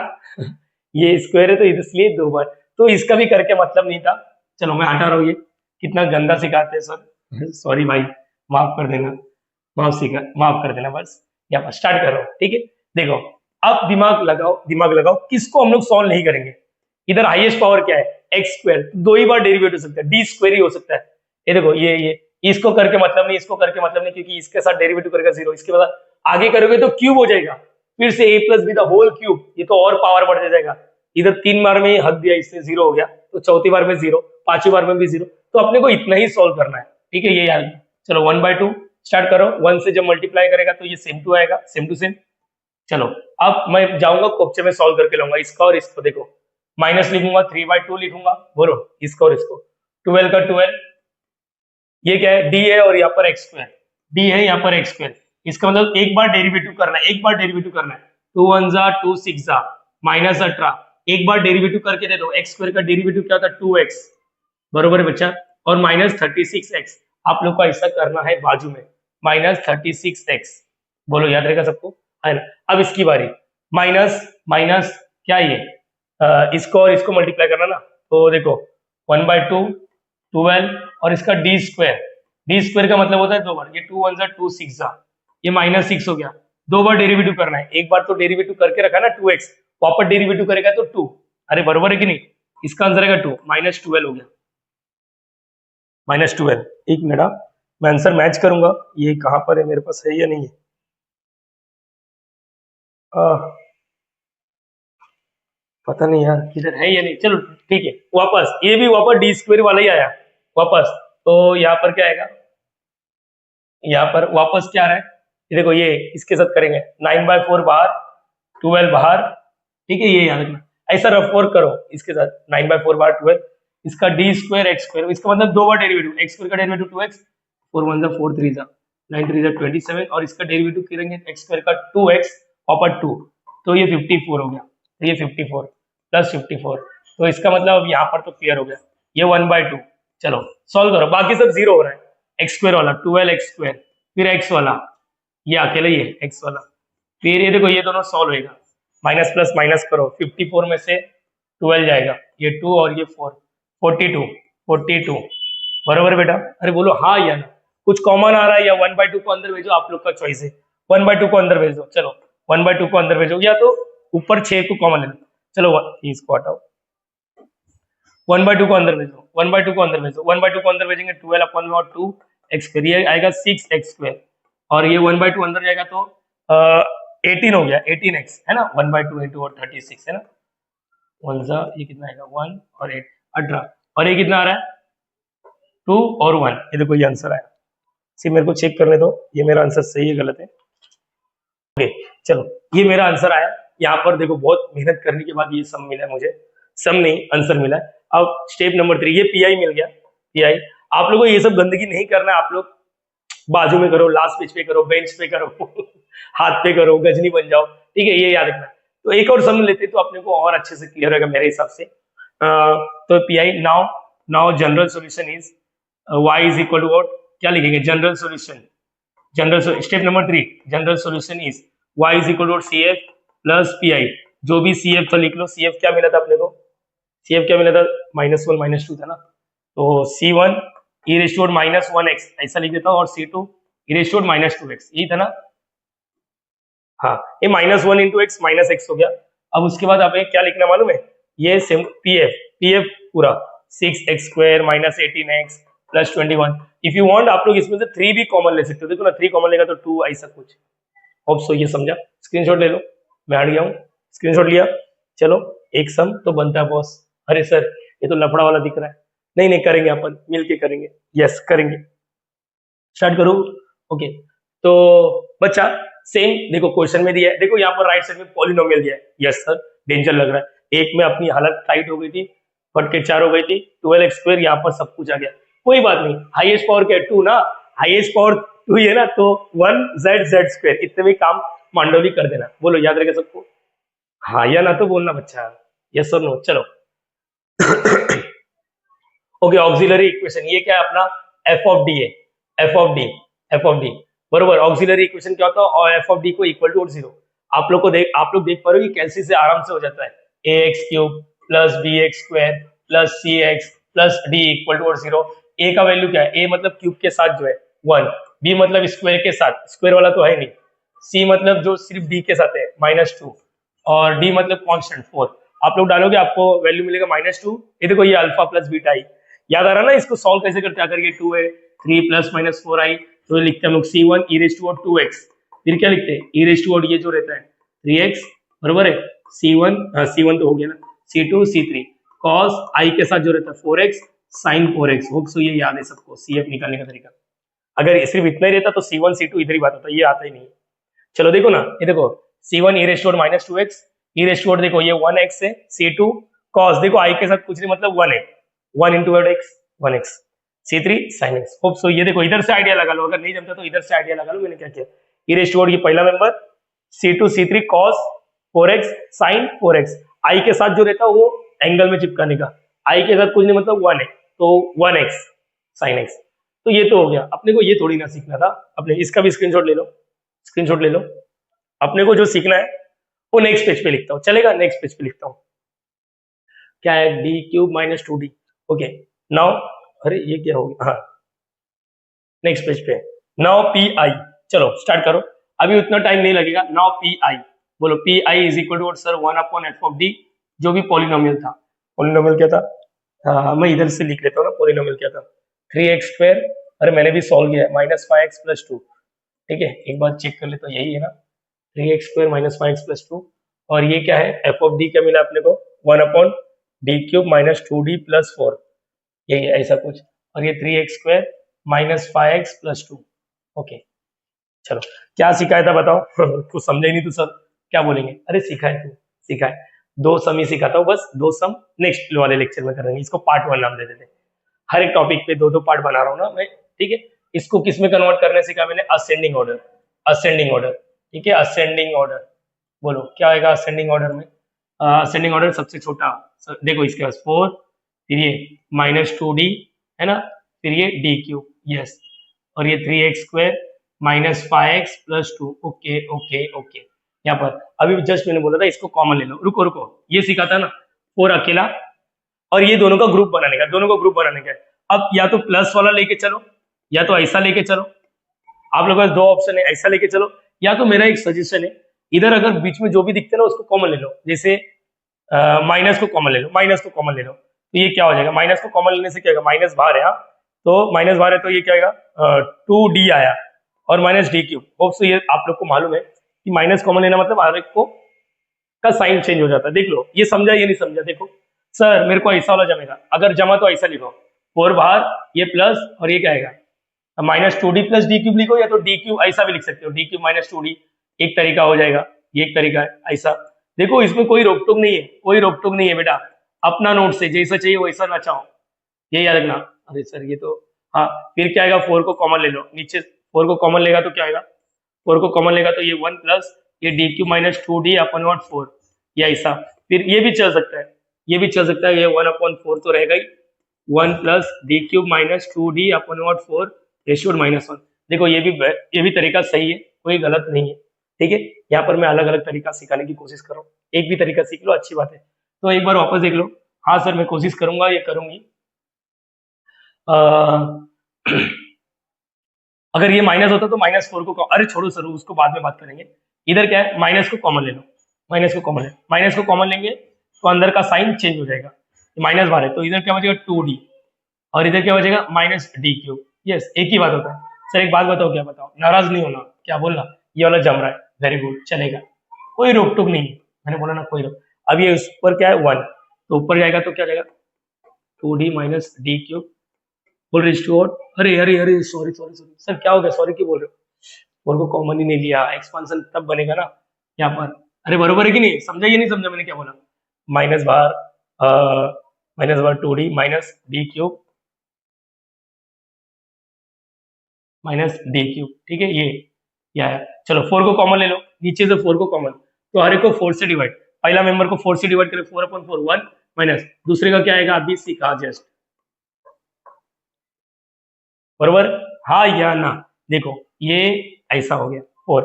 ये स्क्वायर है तो इसलिए 2 बार, तो इसका भी करके मतलब नहीं था, चलो मैं हटा रहा हूँ, ये कितना गंदा सिखाते हैं सर, सॉरी भाई माफ कर देना, माफ कर देना, बस यहाँ पर स्टार्ट कर रहा हूँ, ठीक है, देखो अब दिमाग लगाओ, किसको हम लोग सॉल्व नहीं करेंगे, इधर हाईएस्ट पावर क्या है एक्स स्क्वायर, 2 ही बार डेरिवेटिव हो सकता है, डी स्क्वायर ही हो सकता है, ये देखो ये इसको करके मतलब नहीं, इसको करके मतलब नहीं, क्योंकि इसके साथ डेरिवेटिव करेगा 0, इसके बाद आगे करोगे तो क्यूब हो जाएगा, फिर से a plus B the whole cube, ये तो और पावर बढ़ जाएगा, इधर 3 बार में ही हक दिया इसने 0 हो गया, तो चौथी बार में 0, पांचवी बार में भी 0, तो अपने को इतना ही सॉल्व करना है, ठीक है, ये याद। चलो 1/2 स्टार्ट करो, 1 से जब मल्टीप्लाई करेगा तो ये सेम टू आएगा, सेम टू सेम। चलो अब मैं जाऊंगा कोपचे में सॉल्व करके लाऊंगा इसका और इसको, देखो माइनस लिखूंगा, 3/2 लिखूंगा, बोलो इसका और इसको, 12 का 12, ये क्या है, डी है और यहाँ पर एक्स स्क्वायर, डी है यहाँ पर एक्स स्क्वायर, इसका मतलब एक बार डेरिवेटिव करना है, एक बार डेरिवेटिव करना है, 2 1 जा 2 6 जा -18, एक बार डेरिवेटिव करके दे दो, एक्स स्क्वायर का डेरिवेटिव क्या होता है 2x, बरोबर है बच्चा, और -36x, आप लोग को ऐसा करना है बाजू में, -36x, बोलो याद रहेगा सबको, है ना। अब इसकी बारी, माइनस माइनस क्या ये इसको और इसको मल्टीप्लाई करना ना, तो देखो 1/2 12 और इसका डी स्क्वायर का मतलब होता है 2 बार, ये 2 1 जा 2 6 जा, ये -6 हो गया, 2 बार डेरिवेटिव करना है, एक बार तो डेरिवेटिव करके रखा ना 2x, वापस डेरिवेटिव करेगा तो 2, अरे बरोबर है कि नहीं, इसका आंसर है 2, -12 हो गया, -12। एक मिनट, मैं आंसर मैच करूंगा, ये कहां पर है, मेरे पास है या नहीं है, पता नहीं यार किधर है या नहीं, चलो ठीक है, वापस ये भी वापस डी स्क्वायर वाला ही आया वापस, तो यहाँ पर क्या आएगा, यहाँ पर वापस क्या आ रहा है, ये देखो ये इसके साथ करेंगे, 9/4 बाहर, 12 बाहर, ठीक है, ये याद रखना, ऐसा रफ वर्क करो इसके साथ, 9/4 बाहर 12, इसका डी स्क्वायर एक्स स्क्वायर, इसका मतलब 2 बार डेरिवेटिव, एक्स स्क्वायर का डेरिवेटिव 2x, 4 1 जा 4 3 जा 9 3 जा 27, और इसका डेरिवेटिव करेंगे एक्स स्क्वायर का 2x वापस 2, तो ये 54 हो गया, तो ये 54 प्लस 54, तो इसका मतलब यहाँ पर तो क्लियर हो गया, ये 1/2। चलो सॉल्व करो, बाकी सब 0 हो रहा है, एक्स स्क्वायर वाला 12x स्क्वायर, फिर x वाला, ये अकेले ही है x वाला, फिर ये देखो ये दोनों सॉल्व होएगा, माइनस प्लस माइनस करो, 54 में से 12 जाएगा, ये 2 और ये 4, 42 बराबर बेटा, अरे बोलो हाँ या ना, कुछ कॉमन आ रहा है या 1/2 को अंदर भेजो, आप लोग का चॉइस है, 1/2 को अंदर भेजो, चलो 1/2 को अंदर भेजो, या तो ऊपर 6 को कॉमन ले लो, चलो इसको हटाओ, 1/2 को अंदर भेजो, 1/2 को अंदर भेजो, 1/2 को अंदर भेजेंगे 12/2 एक्स स्क्वायर, ये आएगा 6x स्क्वायर, और ये 1/2 अंदर जाएगा तो 18 हो गया, 18x है ना, 1/2 इंटू और 36 है ना, 1 जा ये कितना आएगा 1 और 8 18, और ये कितना आ रहा है 2 और 1, ये देखो ये आंसर आया, सिर्फ मेरे को चेक करने दो ये मेरा आंसर सही है गलत है, ओके चलो ये मेरा आंसर आया, यहाँ पर देखो बहुत मेहनत करने के बाद ये सम मिला मुझे, सम नहीं आंसर मिला। अब स्टेप नंबर 3, ये पीआई मिल गया, पीआई, आप लोगों को ये सब गंदगी नहीं करना है, आप लोग बाजू में करो, लास्ट पेज पे करो, बेंच पे करो हाथ पे करो, गजनी बन जाओ, ठीक है, ये याद रखना। तो एक और सम लेते तो अपने को और अच्छे से क्लियर होगा मेरे हिसाब से। तो PI now general solution is y is equal to what, क्या लिखेंगे general solution, step number 3 general solution is y is equal to CF plus PI, जो भी CF था लिख लो, CF क्या मिला था अपने को, CF क्या मिला था -1 -2 था ना, तो C1 e raise to -1x ऐसा लिख देता हूँ, और C2 e raise to -2x, यही था ना, हाँ ये -1 इंटू एक्स -x हो गया। अब उसके बाद आप क्या लिखना मालूम है, ये PF पूरा 6x square -18x plus 21, if you want आप लोग इसमें से 3 भी कॉमन ले सकते हो, देखो ना 3 कॉमन लेगा तो 2 ऐसा कुछ, होप सो ये समझा, स्क्रीनशॉट ले लो, मैं हट गया हूँ, स्क्रीनशॉट लिया, चलो एक सम तो बनता है बॉस, अरे सर ये तो लफड़ा वाला दिख रहा है, नहीं करेंगे अपन मिलके करेंगे, यस करेंगे, स्टार्ट करो, ओके। तो बच्चा सेम देखो क्वेश्चन में दिया है, देखो यहाँ पर राइट साइड में पॉलिनोमियल दिया है, यस सर डेंजर लग रहा है, एक में अपनी हालत टाइट हो गई थी, फट के 4 हो गई थी, 12x स्क्वायर यहाँ पर सब कुछ आ गया, कोई बात नहीं, हाईएस्ट पावर क्या है 2 ना, हाईएस्ट पावर 2 ही है ना, तो 1z स्क्वायर, इतने में काम मांडोली कर देना, बोलो याद रहेगा सबको, हाँ या ना तो बोलना बच्चा, यस और नो, चलो ओके ऑक्सिलरी इक्वेशन, ये क्या है अपना f ऑफ डी है, f ऑफ डी बरोबर, ऑक्सिलरी इक्वेशन क्या होता है, और f ऑफ डी को इक्वल टू 0, आप लोग देख पा रहे हो कि कैसे से आराम से हो जाता है, ax cube plus bx square plus cx plus d equal to 0, a का वैल्यू क्या है, a मतलब क्यूब के साथ जो है 1, b मतलब स्क्वायर के साथ, स्क्वायर वाला तो है नहीं, c मतलब जो सिर्फ d के साथ है -2, और d मतलब कांस्टेंट 4, आप लोग डालोगे आपको वैल्यू मिलेगा -2, ये देखो ये अल्फा प्लस बीटा आई, याद आ रहा ना, इसको सॉल्व कैसे करते हैं, अगर ये 2 है 3 प्लस -4 आई, तो लिखते हैं हम लोग C1 e raise to 2x, फिर क्या लिखते हैं e रेज़ टू ये जो रहता है 3x बराबर है C1 C1 तो हो गया ना, C2 C3 cos I के साथ जो रहता है 4x sin 4x। Hope so ये याद है सबको CF निकालने का तरीका। अगर सिर्फ इतना ही रहता तो C1 C2 इधर ही बात होता, ये आता ही नहीं। चलो देखो ना, ये देखो C1 e raised minus 2x e rest देखो ये 1x है, C2 cos देखो I के साथ कुछ नहीं मतलब 1 है, 1 into x 1x, C3 sin x। Hope so ये देखो इधर से आइडिया लगा लो, अगर नहीं जमता तो इधर से आइडिया लगा लो मैंने क्या किया। e रेस्ट ये पहला member C2 C3 cos 4x sin 4x, I के साथ जो रहता है वो एंगल में चिपकाने का, I के साथ कुछ नहीं मतलब 1 है तो 1x sin x। तो ये तो हो गया, अपने को ये थोड़ी ना सीखना था, अपने इसका भी स्क्रीनशॉट ले लो, स्क्रीनशॉट ले लो। अपने को जो सीखना है वो नेक्स्ट पेज पे लिखता हूँ, चलेगा? नेक्स्ट पेज पे लिखता हूँ, क्या है D cube minus 2d। Okay now, अरे ये क्या हो गया, हाँ नेक्स्ट पेज पे नाउ पी आई। चलो स्टार्ट करो, अभी उतना टाइम नहीं लगेगा। नाउ पी आई बोलो, P I is equal to sir 1/f(d), जो भी पॉलिनोमियल था। पॉलिनोमियल क्या था? हाँ मैं इधर से लिख लेता हूँ ना, पॉलिनोमियल क्या था 3x²। अरे मैंने भी सॉल्व किया है, -5x+2। ठीक है एक बार चेक कर ले तो यही है ना, 3x² -5x+2। और ये क्या है f(d) क्या मिला अपने को 1/d³ -2d + 4, यही है ऐसा कुछ। और ये 3x² -5x+2। ओके चलो क्या सिखाया था बताओ कुछ समझे नहीं तो सर क्या बोलेंगे? अरे सिखाए तू, सिखाए, 2 सम ही सिखाता हूँ बस, 2 सम नेक्स्ट वाले लेक्चर में करेंगे। इसको पार्ट 1 नाम दे देते हैं, हर एक टॉपिक पे 2-2 पार्ट बना रहा हूँ ना मैं। ठीक है इसको किस में कन्वर्ट करने सीखा मैंने? Ascending order, ascending order. ठीक है असेंडिंग ऑर्डर, बोलो क्या आएगा असेंडिंग ऑर्डर में? असेंडिंग ऑर्डर सबसे छोटा, देखो इसके पास 4, फिर ये -2d है ना, फिर ये d³, यस, और ये 3x² -5x+2। Okay okay okay, यहाँ पर अभी जस्ट मैंने बोला था इसको कॉमन ले लो। रुको रुको, ये सीखा था ना 4 अकेला, और ये दोनों का ग्रुप बनाने का, दोनों को ग्रुप बनाने का। अब या तो प्लस वाला लेके चलो या तो ऐसा लेके चलो, आप लोगों के पास 2 ऑप्शन है, ऐसा लेके चलो या तो मेरा एक सजेशन है, इधर अगर बीच में जो भी दिखते ना उसको कॉमन ले लो। जैसे माइनस को कॉमन ले लो, माइनस को कॉमन ले लो तो ये क्या हो जाएगा, माइनस को कॉमन लेने से क्या होगा, माइनस बाहर है, तो माइनस बाहर है तो ये क्या आएगा 2d आया और -d³। होप सो ये आप लोग को मालूम है कि माइनस कॉमन लेना मतलब हर एक को का साइन चेंज हो जाता है। देख लो ये समझा ये नहीं समझा। देखो सर मेरे को ऐसा वाला जमेगा, अगर जमा तो ऐसा लिखो 4 बाहर ये प्लस और ये क्या आएगा -2d + d³ लिखो, या तो d³ ऐसा भी लिख सकते हो, d³ -2d एक तरीका हो जाएगा, ये एक तरीका है ऐसा। देखो इसमें कोई रोक टोक नहीं है, कोई रोक टोक नहीं है बेटा, अपना नोट से जैसा चाहिए वैसा ना चाहो, ये याद रखना। अरे सर ये तो, हाँ फिर क्या आएगा 4 को कॉमन ले लो, नीचे 4 को कॉमन लेगा तो क्या आएगा, 4 को कॉमन लेगा तो ये 1 प्लस ये d³ -2d अपन 4, या ऐसा। फिर ये भी चल सकता है, ये भी चल सकता है, ये 1/4 तो रहेगा ही, 1 प्लस d³ -2d अपन 4 रेशियो -1। देखो ये भी तरीका सही है, कोई गलत नहीं है। ठीक है यहाँ पर मैं अलग अलग तरीका सिखाने की कोशिश कर रहा हूँ, एक भी तरीका सीख लो अच्छी बात है। तो एक बार वापस देख लो, हाँ सर मैं कोशिश करूंगा, ये करूंगी। अगर ये माइनस होता तो -4 को, अरे छोड़ो सर उसको बाद में बात करेंगे। इधर क्या है माइनस को कॉमन ले लो, माइनस को कॉमन ले, माइनस को कॉमन लेंगे तो अंदर का साइन चेंज हो जाएगा, माइनस बाहर है तो इधर क्या बचेगा 2d और इधर क्या बचेगा -d³। यस एक ही बात होता है। सर एक बात बताओ, क्या बताओ, नाराज नहीं होना, क्या बोलना, ये वाला जम रहा है, वेरी गुड चलेगा, कोई रोक टोक नहीं है, मैंने बोला ना कोई रोक। अब ये ऊपर क्या है 1 तो ऊपर जाएगा तो क्या जाएगा 2d - d³ फुल रेशियो। अरे अरे अरे सॉरी सॉरी सॉरी सर क्या हो गया, सॉरी क्यों बोल रहे हो, 4 को कॉमन ही नहीं लिया, एक्सपांशन तब बनेगा ना यहाँ पर। अरे बरोबर है कि नहीं, समझा ये नहीं समझा मैंने क्या बोला, माइनस बाहर 2d -d³ -d³। ठीक है ये आया। चलो 4 को कॉमन ले लो, नीचे से 4 को कॉमन, तो हर एक को 4 से डिवाइड, पहला मेंबर को 4 से डिवाइड करें 4/4 1 माइनस दूसरे का क्या आएगा अभी सीखा जस्ट, बरोबर हाँ या ना। देखो ये ऐसा हो गया 4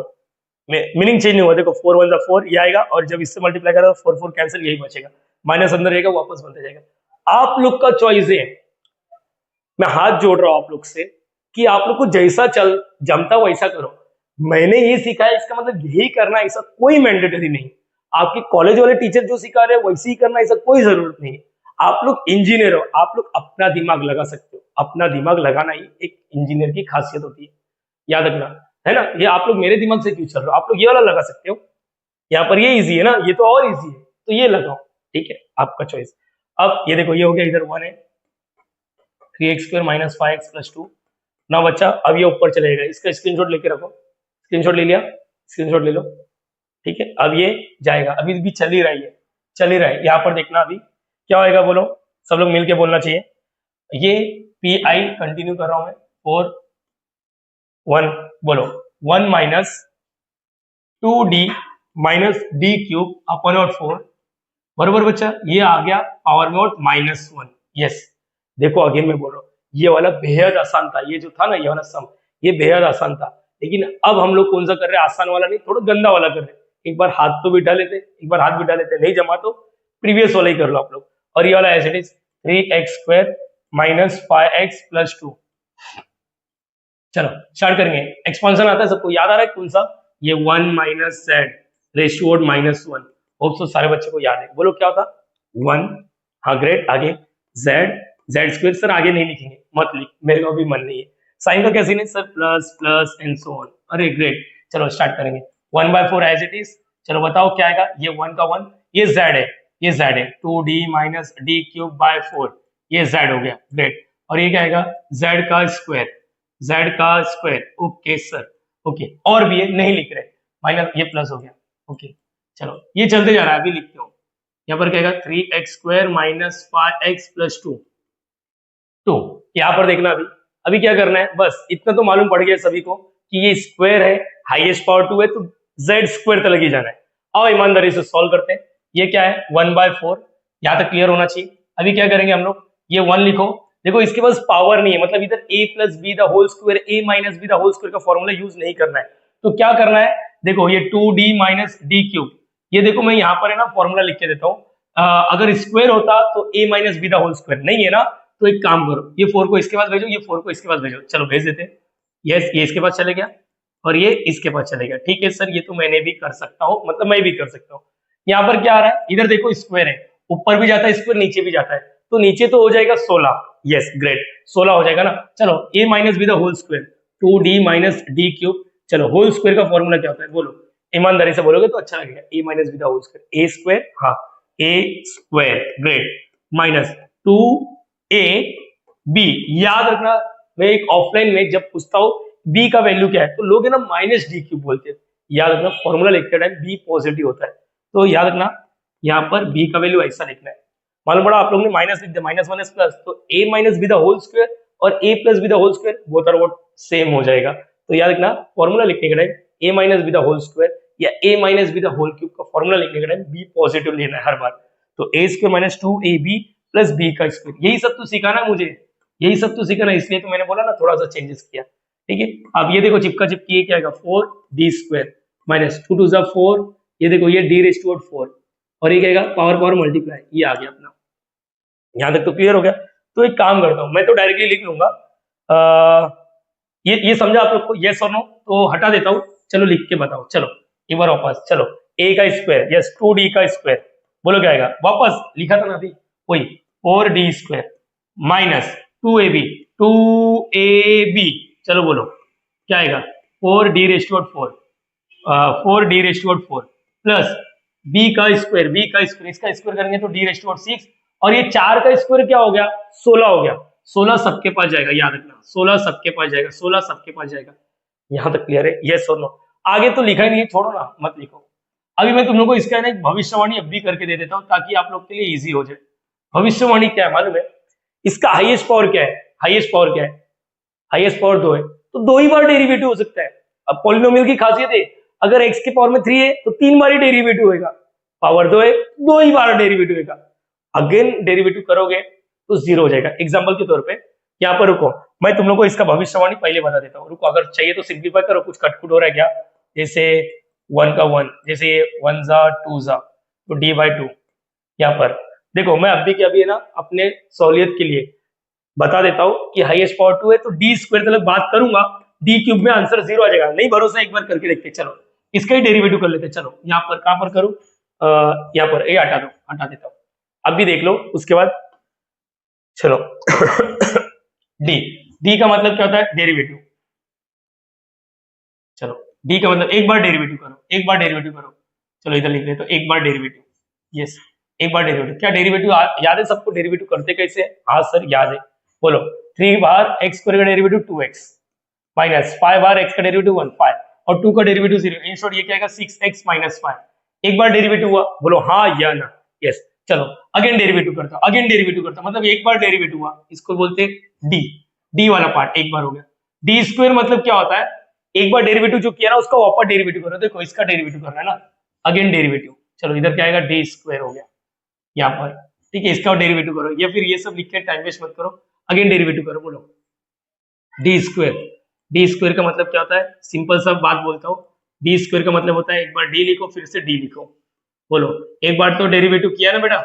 में मीनिंग चेंज नहीं हुआ, देखो 4 1 4 ये आएगा और जब इससे मल्टीप्लाई करेगा तो 4 4 कैंसिल, यही बचेगा, माइनस अंदर रहेगा वापस बनते जाएगा। आप लोग का चॉइस है, मैं हाथ जोड़ रहा हूं आप लोग से कि आप लोग को जैसा चल जमता वैसा करो। मैंने ये सीखा है इसका मतलब यही करना, ऐसा कोई मैंडेटरी नहीं। आपके कॉलेज वाले टीचर जो सिखा रहे हैं वैसे ही करना, ऐसा कोई जरूरत नहीं है। आप लोग इंजीनियर हो, आप लोग अपना दिमाग लगा सकते हो, अपना दिमाग लगाना ही एक इंजीनियर की खासियत होती है, याद रखना है ना। ये आप लोग मेरे दिमाग से क्यों चल रहे हो, आप लोग ये वाला लगा सकते हो, यहाँ पर ये इजी है ना, ये तो और इजी है, तो ये लगाओ, ठीक है, आपका चॉइस। अब ये देखो, ये हो गया, इधर 1 है, 3x² माइनस 5x प्लस 2। ना बच्चा, अब ये ऊपर चलेगा, इसका स्क्रीनशॉट लेके रखो, स्क्रीनशॉट ले लिया, स्क्रीनशॉट ले लो, ठीक है। अब ये जाएगा, अभी भी चल ही रही है, चल ही रहा है। यहाँ पर देखना अभी क्या होएगा, बोलो, सब लोग मिलके बोलना चाहिए। ये पी आई कंटिन्यू कर रहा हूं मैं, 4 1, बोलो 1 minus 2d minus d cube अपन और 4, बरोबर बच्चा, ये आ गया पावर में -1। यस, देखो अगेन मैं बोल रहा हूँ, ये वाला बेहद आसान था, ये जो था ना, ये वाला सम, ये बेहद आसान था। लेकिन अब हम लोग कौन सा कर रहे हैं, आसान वाला नहीं, थोड़ा गंदा वाला कर रहे हैं। एक बार हाथ तो बिठा लेते, एक बार हाथ बिठा लेते, नहीं जमा तो प्रीवियस वाला ही कर लो आप लोग। और ये वाला as it is 3x² minus 5x plus 2। चलो स्टार्ट करेंगे। एक्सपांशन आता है सबको, याद आ रहा है कौन सा, ये 1 minus Z ratio -1। Hope so सारे बच्चे को याद है, बोलो क्या होता, 1, हाँ ग्रेट, आगे z² सर आगे नहीं लिखेंगे, मत लिख, मेरे को भी मन नहीं है। साइन का क्या सीन है sir, plus plus and so on, अरे ग्रेट। चलो स्टार्ट करेंगे, 1/4 एज इट इज। चलो बताओ क्या आएगा, ये 1 का 1, ये z है, ये z है, 2d minus d cube by 4, ये z हो गया, ग्रेट। और ये क्या आएगा, z का स्क्वायर, z का स्क्वायर, ओके सर, ओके। और भी है, नहीं लिख रहे, माइनस, ये प्लस हो गया, ओके। चलो ये चलते जा रहा है, अभी लिखते हो, यहाँ पर क्या 3x² माइनस 5x प्लस 2। तो यहाँ पर देखना, अभी क्या करना है, बस इतना तो मालूम पड़ गया सभी को कि ये स्क्वायर है, हाईएस्ट पावर 2 है, तो z² तक ही जाना है। आओ ईमानदारी से सॉल्व करते हैं। ये क्या है, 1/4, यहाँ तक क्लियर होना चाहिए। अभी क्या करेंगे हम लोग, ये 1 लिखो, देखो इसके पास पावर नहीं है, मतलब इधर a plus B the whole square, a minus B the whole square का फॉर्मूला यूज नहीं करना है। तो क्या करना है, देखो ये 2d माइनस डी क्यूब, ये देखो मैं यहाँ पर है ना फॉर्मूला लिख के देता हूँ। अगर स्क्वायर होता तो a minus B the whole square, नहीं है ना, तो एक काम करो, ये 4 को इसके पास भेजो, ये 4 को इसके पास भेजो, चलो भेज देते हैं। यस, ये इसके पास चले गया और ये इसके पास चले गया, ठीक है सर, ये तो मैंने भी कर सकता हूँ, मतलब मैं भी कर सकता हूँ। यहाँ पर क्या आ रहा है, इधर देखो स्क्वायर है, ऊपर भी जाता है स्क्वायर, नीचे भी जाता है, तो नीचे तो हो जाएगा 16। यस ग्रेट, 16 हो जाएगा ना। चलो a minus B the whole square, 2d minus d cube. चलो होल स्क्वायर का फॉर्मूला क्या होता है, बोलो, ईमानदारी से बोलोगे तो अच्छा लगेगा। a minus B the whole square, a square, हाँ a square, great, minus 2ab। याद रखना, मैं एक ऑफलाइन में जब पूछता हूँ b का वैल्यू क्या है, तो लोग है ना माइनस डी क्यूब बोलते हैं। याद रखना, फॉर्मूला लिखते टाइम b पॉजिटिव होता है, तो याद रखना यहाँ पर b का वैल्यू ऐसा लिखना है। मालूम पड़ा, आप लोगों ने माइनस लिख दिया, माइनस माइनस प्लस, तो a minus B the whole square और a plus B the whole square both are what, same हो जाएगा। तो याद रखना, फॉर्मूला लिखने के time a minus B the whole square या a minus B the whole cube का फॉर्मूला लिखने के टाइम b पॉजिटिव लेना है हर बार। तो a square minus 2ab plus b का स्क्वायर, यही सब तो सिखाना है मुझे, यही सब तो सीखना है, इसलिए तो मैंने बोला ना थोड़ा सा चेंजेस किया, ठीक है। अब ये देखो चिपका चिपकी, ये क्या आएगा, 4d² माइनस 2 2 4, ये देखो ये d⁴, और ये क्या आएगा, पावर पावर मल्टीप्लाई, ये आ गया अपना। यहां तक तो क्लियर हो गया। तो एक काम करता हूं, मैं तो डायरेक्टली लिख लूंगा, ये समझा आप लोग को, यस और नो, तो हटा देता हूं। चलो लिख के बताओ, चलो एक बार वापस, चलो a का स्क्वायर, यस 2d का स्क्वायर, बोलो क्या आएगा, वापस लिखा था ना अभी, वही 4d² माइनस 2ab, चलो बोलो क्या आएगा, 4d⁴, 4d⁴ प्लस b का स्क्वायर, इसका स्क्वायर करेंगे तो d⁶, और ये 4 का स्क्वायर क्या हो गया, 16 हो गया। 16 सबके पास जाएगा, याद रखना 16 सबके पास जाएगा, 16 सबके पास जाएगा। यहां तक क्लियर है, यस और नो। आगे तो लिखा ही नहीं है, छोड़ो ना, मत लिखो। अभी मैं तुम लोग को इसका ना एक भविष्यवाणी अभी करके दे देता हूं, ताकि आप लोग के लिए इजी हो जाए। भविष्यवाणी क्या है मालूम है, इसका हाईएस्ट पावर क्या है, हाईएस्ट पावर क्या है, हाईएस्ट पावर 2 है, तो 2 ही बार डेरिवेटिव हो सकता है। अब पॉलिनोमियल की खासियत है, अगर x के पावर में 3 है तो 3 बार ही डेरिवेटिव होगा, पावर 2 है 2 ही बार डेरिवेटिव होगा। अगेन डेरिवेटिव करोगे तो 0 हो जाएगा। एग्जांपल के तौर पे यहाँ पर रुको, मैं तुम लोग को इसका भविष्यवाणी पहले बता देता हूँ, रुको, अगर चाहिए तो सिंप्लीफाई करो, कुछ कटकुट हो रहा है क्या, जैसे 1 का 1, जैसे 1 जा 2 जा, तो d/2। यहाँ पर देखो, मैं अभी के अभी है ना अपने सहूलियत के लिए बता देता हूँ कि हाईएस्ट पावर 2 है, तो d² तक बात करूंगा, d³ में आंसर 0 आ जाएगा। नहीं भरोसा, एक बार करके देखते, चलो इसका ही डेरिवेटिव कर लेते। चलो यहाँ पर कहां पर करूं, यहाँ पर, ये हटा दो, हटा देता हूं, अब भी देख लो उसके बाद। चलो d का मतलब क्या होता है, डेरिवेटिव। चलो d का मतलब एक बार डेरिवेटिव करो, एक बार डेरिवेटिव करो, चलो इधर लिख लेते, तो एक बार डेरिवेटिव, यस एक बार डेरिवेटिव। क्या डेरिवेटिव याद है सबको? डेरिवेटिव करते कैसे? हाँ सर याद है, बोलो। 3 बार एक्स स्क्वायर का डेरिवेटिव 2x माइनस 5 बार एक्स का डेरिवेटिव 1 5 और 2 का डेरिवेटिव 0। इन शॉर्ट ये क्या आएगा? 6x minus 5। एक बार डेरिवेटिव हुआ, बोलो हाँ या ना? यस। चलो अगेन डेरिवेटिव करता, अगेन डेरिवेटिव करता, मतलब एक बार डेरिवेटिव हुआ, इसको बोलते हैं डी। डी वाला पार्ट एक बार हो गया। डी स्क्वायर मतलब क्या होता है? एक बार डेरिवेटिव जो किया ना उसका वापस डेरिवेटिव करो। देखो इसका डेरिवेटिव करना है ना, अगेन डेरिवेटिव। चलो इधर क्या आएगा? डी स्क्वायर हो गया यहाँ पर, ठीक है। इसका डेरिवेटिव करो, या फिर ये सब लिख के टाइम वेस्ट मत करो, अगेन डेरिवेटिव करो। बोलो डी स्क्वायर। डी स्क्वायर का मतलब क्या होता है? सिंपल सा बात बोलता हूँ, डी स्क्वायर का मतलब होता है एक बार डी लिखो फिर से डी लिखो। बोलो एक बार तो डेरिवेटिव किया ना बेटा,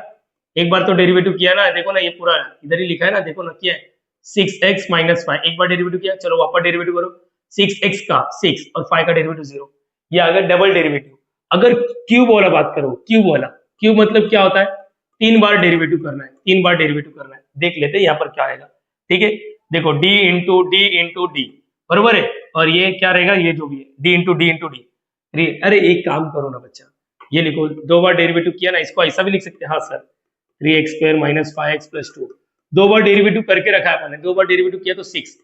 एक बार तो डेरिवेटिव किया ना, देखो ना ये पूरा इधर ही लिखा है ना, देखो ना किया है 6x माइनस 5। एक बार डेरिवेटिव किया, चलो वापस डेरिवेटिव करो। 6x का 6 और 5 का डेरिवेटिव 0, ये आ गया डबल डेरिवेटिव। अगर क्यूब वाला बात करो, क्यूब वाला, क्यूब मतलब क्या होता है? 3 बार डेरिवेटिव करना है, 3 बार डेरिवेटिव करना है। देख लेते हैं यहाँ पर क्या आएगा, ठीक है। देखो डी इंटू डी बरोबर है, और ये क्या रहेगा? ये जो भी है डी इंटू डी। अरे एक काम करो ना बच्चा, ये लिखो 2 बार डेरिवेटिव किया ना, इसको ऐसा भी लिख सकते हैं। हाँ sir 3x square minus 5x plus 2, 2 बार डेरिवेटिव करके रखा है अपन ने, 2 बार डेरिवेटिव किया तो 6।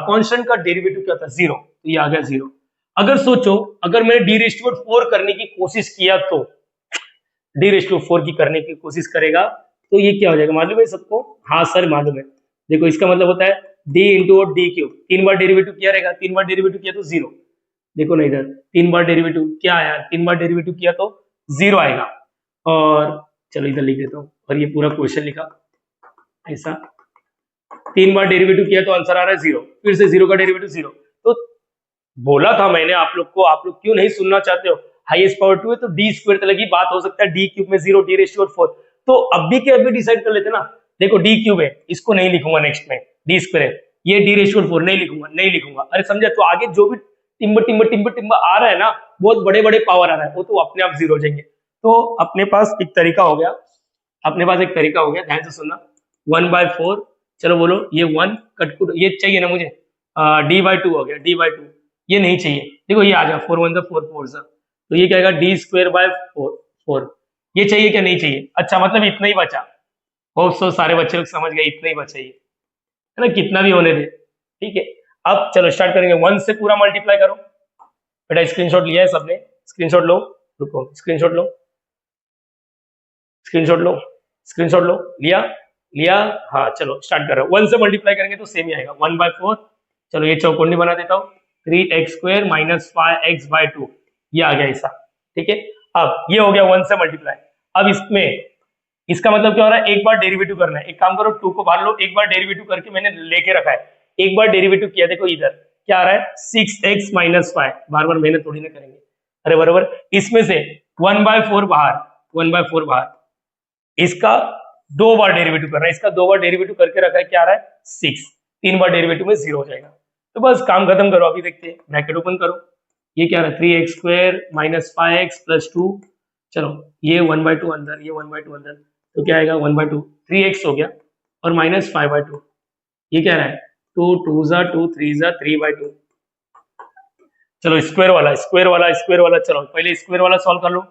कांस्टेंट का डेरिवेटिव क्या था? 0, तो ये आ गया 0। अगर सोचो, अगर मैंने डी रेज़ टू 4 करने की कोशिश किया तो, डी रेज़ टू 4 की करने की कोशिश करेगा तो ये क्या हो जाएगा? मालूम है सबको? हाँ सर मालूम है। देखो इसका मतलब होता है डी इंटू डी क्यूब। 3 बार डेरिवेटिव किया रहेगा, 3 बार डेरिवेटिव किया तो 0। देखो ना इधर 3 बार डेरिवेटिव क्या आया? 3 बार डेरिवेटिव किया तो 0 आएगा। और चलो इधर लिख देता हूँ, और ये पूरा क्वेश्चन लिखा ऐसा। 3 बार डेरिवेटिव किया तो आंसर आ रहा है 0, फिर से 0 का डेरिवेटिव 0। तो बोला था मैंने आप लोग को, आप लोग क्यों नहीं सुनना चाहते हो? हाईएस्ट पावर 2 है तो डी स्क्वायर तक ही बात हो सकता है, डी क्यूब में 0, डी रेज़ टू 4। तो अब भी क्या अभी डिसाइड कर लेते ना। देखो डी क्यूब है, इसको नहीं लिखूंगा नेक्स्ट में, डी स्क्वायर है, ये डी रेज़ टू 4 नहीं लिखूंगा, नहीं लिखूंगा। अरे समझा? तो आगे जो भी टिम्बर आ रहा है ना, बहुत बड़े बड़े पावर आ रहा है, वो तो अपने आप 0 हो जाएंगे। तो अपने पास एक तरीका हो गया, अपने पास एक तरीका हो गया, ध्यान से सुनना। 1/4, चलो बोलो ये 1 कटकुट, ये चाहिए ना मुझे, d/2 हो गया, d/2 ये नहीं चाहिए। देखो ये आ जाए 4 1 4 4 सा, तो ये क्या आएगा? D square by 4। ये चाहिए क्या? नहीं चाहिए। अच्छा मतलब इतना ही बचा। होप सो सारे बच्चे लोग समझ गए, इतना ही बचा, ये है ना, कितना भी होने दे, ठीक है। अब चलो स्टार्ट करेंगे, 1 से पूरा मल्टीप्लाई करो। बेटा स्क्रीनशॉट लिया है सबने? स्क्रीनशॉट लो, रुको स्क्रीनशॉट लो, स्क्रीनशॉट लो, स्क्रीनशॉट लो। लिया? लिया? हाँ चलो स्टार्ट कर रहा हूँ। 1 से मल्टीप्लाई करेंगे तो सेम ही आएगा, 1/4। चलो ये चौकोनी बना देता हूँ, 3x स्क्वायर माइनस 5x/2, ये आ गया ऐसा, ठीक है। अब ये हो गया 1 से मल्टीप्लाई। अब इसमें इसका मतलब क्या हो रहा है? एक बार डेरिवेटिव करना है। एक काम करो 2 को बाहर लो, एक बार डेरिवेटिव करके मैंने लेके रखा है, एक बार डेरिवेटिव किया। देखो इधर क्या आ रहा है? 6x माइनस 5, बार बार मेहनत थोड़ी ना करेंगे, अरे बराबर। इसमें से 1/4 बाहर, 1/4 बाहर, इसका 2 बार डेरिवेटिव करना है, इसका 2 बार डेरिवेटिव करके रखा है, क्या आ रहा है? 6। 3 बार डेरिवेटिव में 0 हो जाएगा। तो बस काम खत्म करो। अभी देखते हैं, ब्रैकेट ओपन करो, ये क्या आ रहा है? 3x square minus 5x plus 2। चलो ये 1/2 अंदर, ये 1/2 अंदर, तो क्या आएगा? 1/2, 3x हो गया, और माइनस 5/2, ये क्या रहा है? 2 2 जा 2 3 जा 3/2। चलो स्क्वायर वाला, स्क्वायर वाला, स्क्वायर वाला, चलो पहले स्क्वायर वाला सॉल्व कर लो।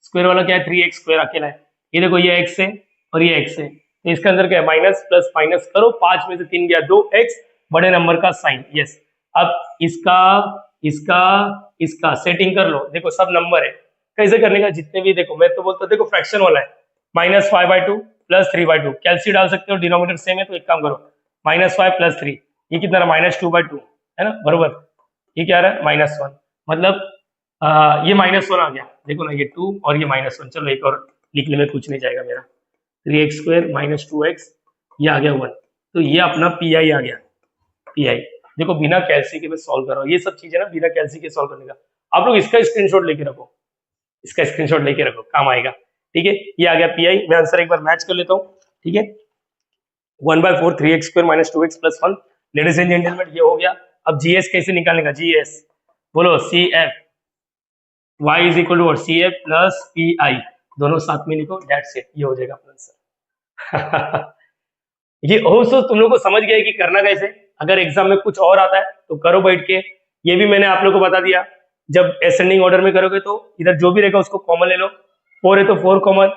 स्क्वायर वाला क्या है? 3x स्क्वायर अकेला है, ये देखो ये x है और ये x है, तो इसका अंदर क्या है? माइनस प्लस माइनस करो, 5 में से 3 गया, 2x, बड़े नंबर का साइन, यस। अब इसका इसका इसका सेटिंग कर लो। देखो सब नंबर है, कैसे करने का? जितने भी, देखो मैं तो बोलता हूं, देखो फ्रैक्शन वाला है, माइनस 5/2 प्लस 3/2, कैलसी डाल सकते हो, डिनोमिनेटर सेम है, तो एक काम करो, माइनस 5 प्लस 3, ये कितना रहा? -2/2 है ना, बरोबर। ये क्या रहा है? -1, मतलब ये -1 आ गया, देखो ना, ये 2 और ये -1। चलो एक और लिखने में कुछ नहीं जाएगा मेरा, 3x स्क्वायर माइनस 2x, ये आ गया 1, तो ये अपना पी आई आ गया, पी आई। देखो बिना कैलसी के मैं सॉल्व कर रहा हूँ, ये सब चीजें ना बिना कैलसी के सॉल्व करने का। आप लोग इसका स्क्रीनशॉट लेके रखो, इसका स्क्रीनशॉट लेके रखो, काम आएगा, ठीक है। ये आ गया पी आई। मैं आंसर एक बार मैच कर लेता हूँ, ठीक है। 1/4 3x square minus 2x plus 1। Ladies and gentleman ये हो गया। अब जीएस कैसे निकालने का? जीएस बोलो, C F Y is equal to C F plus P I, दोनों साथ में लिखो, दैट्स इट, ये हो जाएगा अपना आंसर। ये हो तुम लोग को समझ गया कि करना कैसे। अगर एग्जाम में कुछ और आता है तो करो बैठ के, ये भी मैंने आप लोग को बता दिया। जब असेंडिंग ऑर्डर में करोगे तो इधर जो भी रहेगा उसको कॉमन ले लो। 4 है तो 4 कॉमन,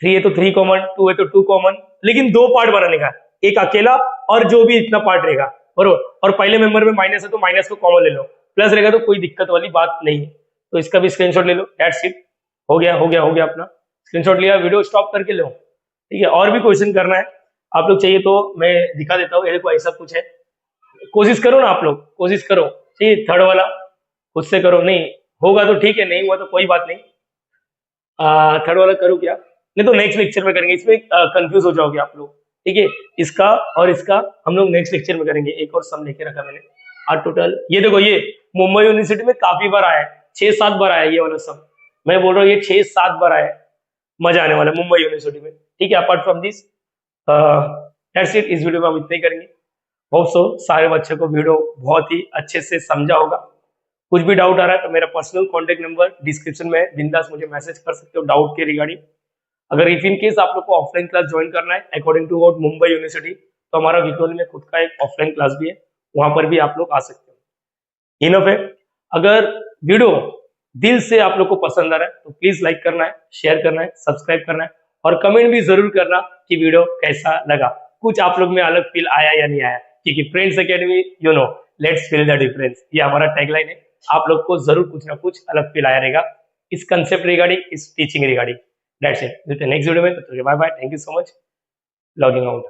3 है तो 3 कॉमन, 2 है तो 2 कॉमन, लेकिन 2 पार्ट बनाने का, एक अकेला और जो भी इतना पार्ट रहेगा, बरोबर। और पहले मेंबर में माइनस है तो माइनस को कॉमन ले लो, प्लस रहेगा तो कोई दिक्कत वाली बात नहीं है। तो इसका भी स्क्रीनशॉट ले लो, दैट्स इट। हो गया हो गया हो गया अपना स्क्रीनशॉट लिया, वीडियो स्टॉप करके लो, ठीक है। और भी क्वेश्चन करना है आप लोग चाहिए तो मैं दिखा देता हूँ, ये देखो ऐसा कुछ है, कोशिश करो ना आप लोग, कोशिश करो, ठीक है। थर्ड वाला खुद से करो, नहीं होगा तो ठीक है, नहीं हुआ तो कोई बात नहीं। थर्ड वाला करूँ क्या, नहीं तो नेक्स्ट लेक्चर में करेंगे, इसमें कंफ्यूज हो जाओगे आप लोग, ठीक है। इसका और इसका हम लोग नेक्स्ट लेक्चर में करेंगे। एक और सम लेके रखा मैंने, टोटल ये देखो, ये मुंबई यूनिवर्सिटी में काफी बार आया है, 6-7 बार आया है ये वाला सम, मैं बोल रहा हूँ ये 6-7 बार आया है, मजा आने वाला है मुंबई यूनिवर्सिटी में, ठीक है। Apart from this that's it, इस वीडियो में हम इतना ही करेंगे। होप सो सारे बच्चों को वीडियो बहुत ही अच्छे से समझा होगा। कुछ भी डाउट आ रहा है तो मेरा पर्सनल कॉन्टेक्ट नंबर डिस्क्रिप्शन में, बिंदास मुझे मैसेज कर सकते हो डाउट के रिगार्डिंग। अगर इफ इन केस आप लोग को ऑफलाइन क्लास ज्वाइन करना है according to about Mumbai university, तो हमारा विक्टोरिया में खुद का एक ऑफलाइन क्लास भी है, वहां पर भी आप लोग आ सकते हो। इनफ है। अगर वीडियो दिल से आप लोग को पसंद आ रहा है तो प्लीज लाइक करना है, शेयर करना है, सब्सक्राइब करना है और कमेंट भी जरूर करना कि वीडियो कैसा लगा, कुछ आप लोग में अलग फील आया या नहीं आया, क्योंकि friends academy you know let's feel the difference, ये हमारा टैगलाइन है। आप लोग को जरूर कुछ ना कुछ अलग फील आया रहेगा इस कंसेप्ट रिगार्डिंग, इस टीचिंग रिगार्डिंग। दैट्स इट, मिलते हैं नेक्स्ट वीडियो में, तो bye bye, thank you so much, logging out.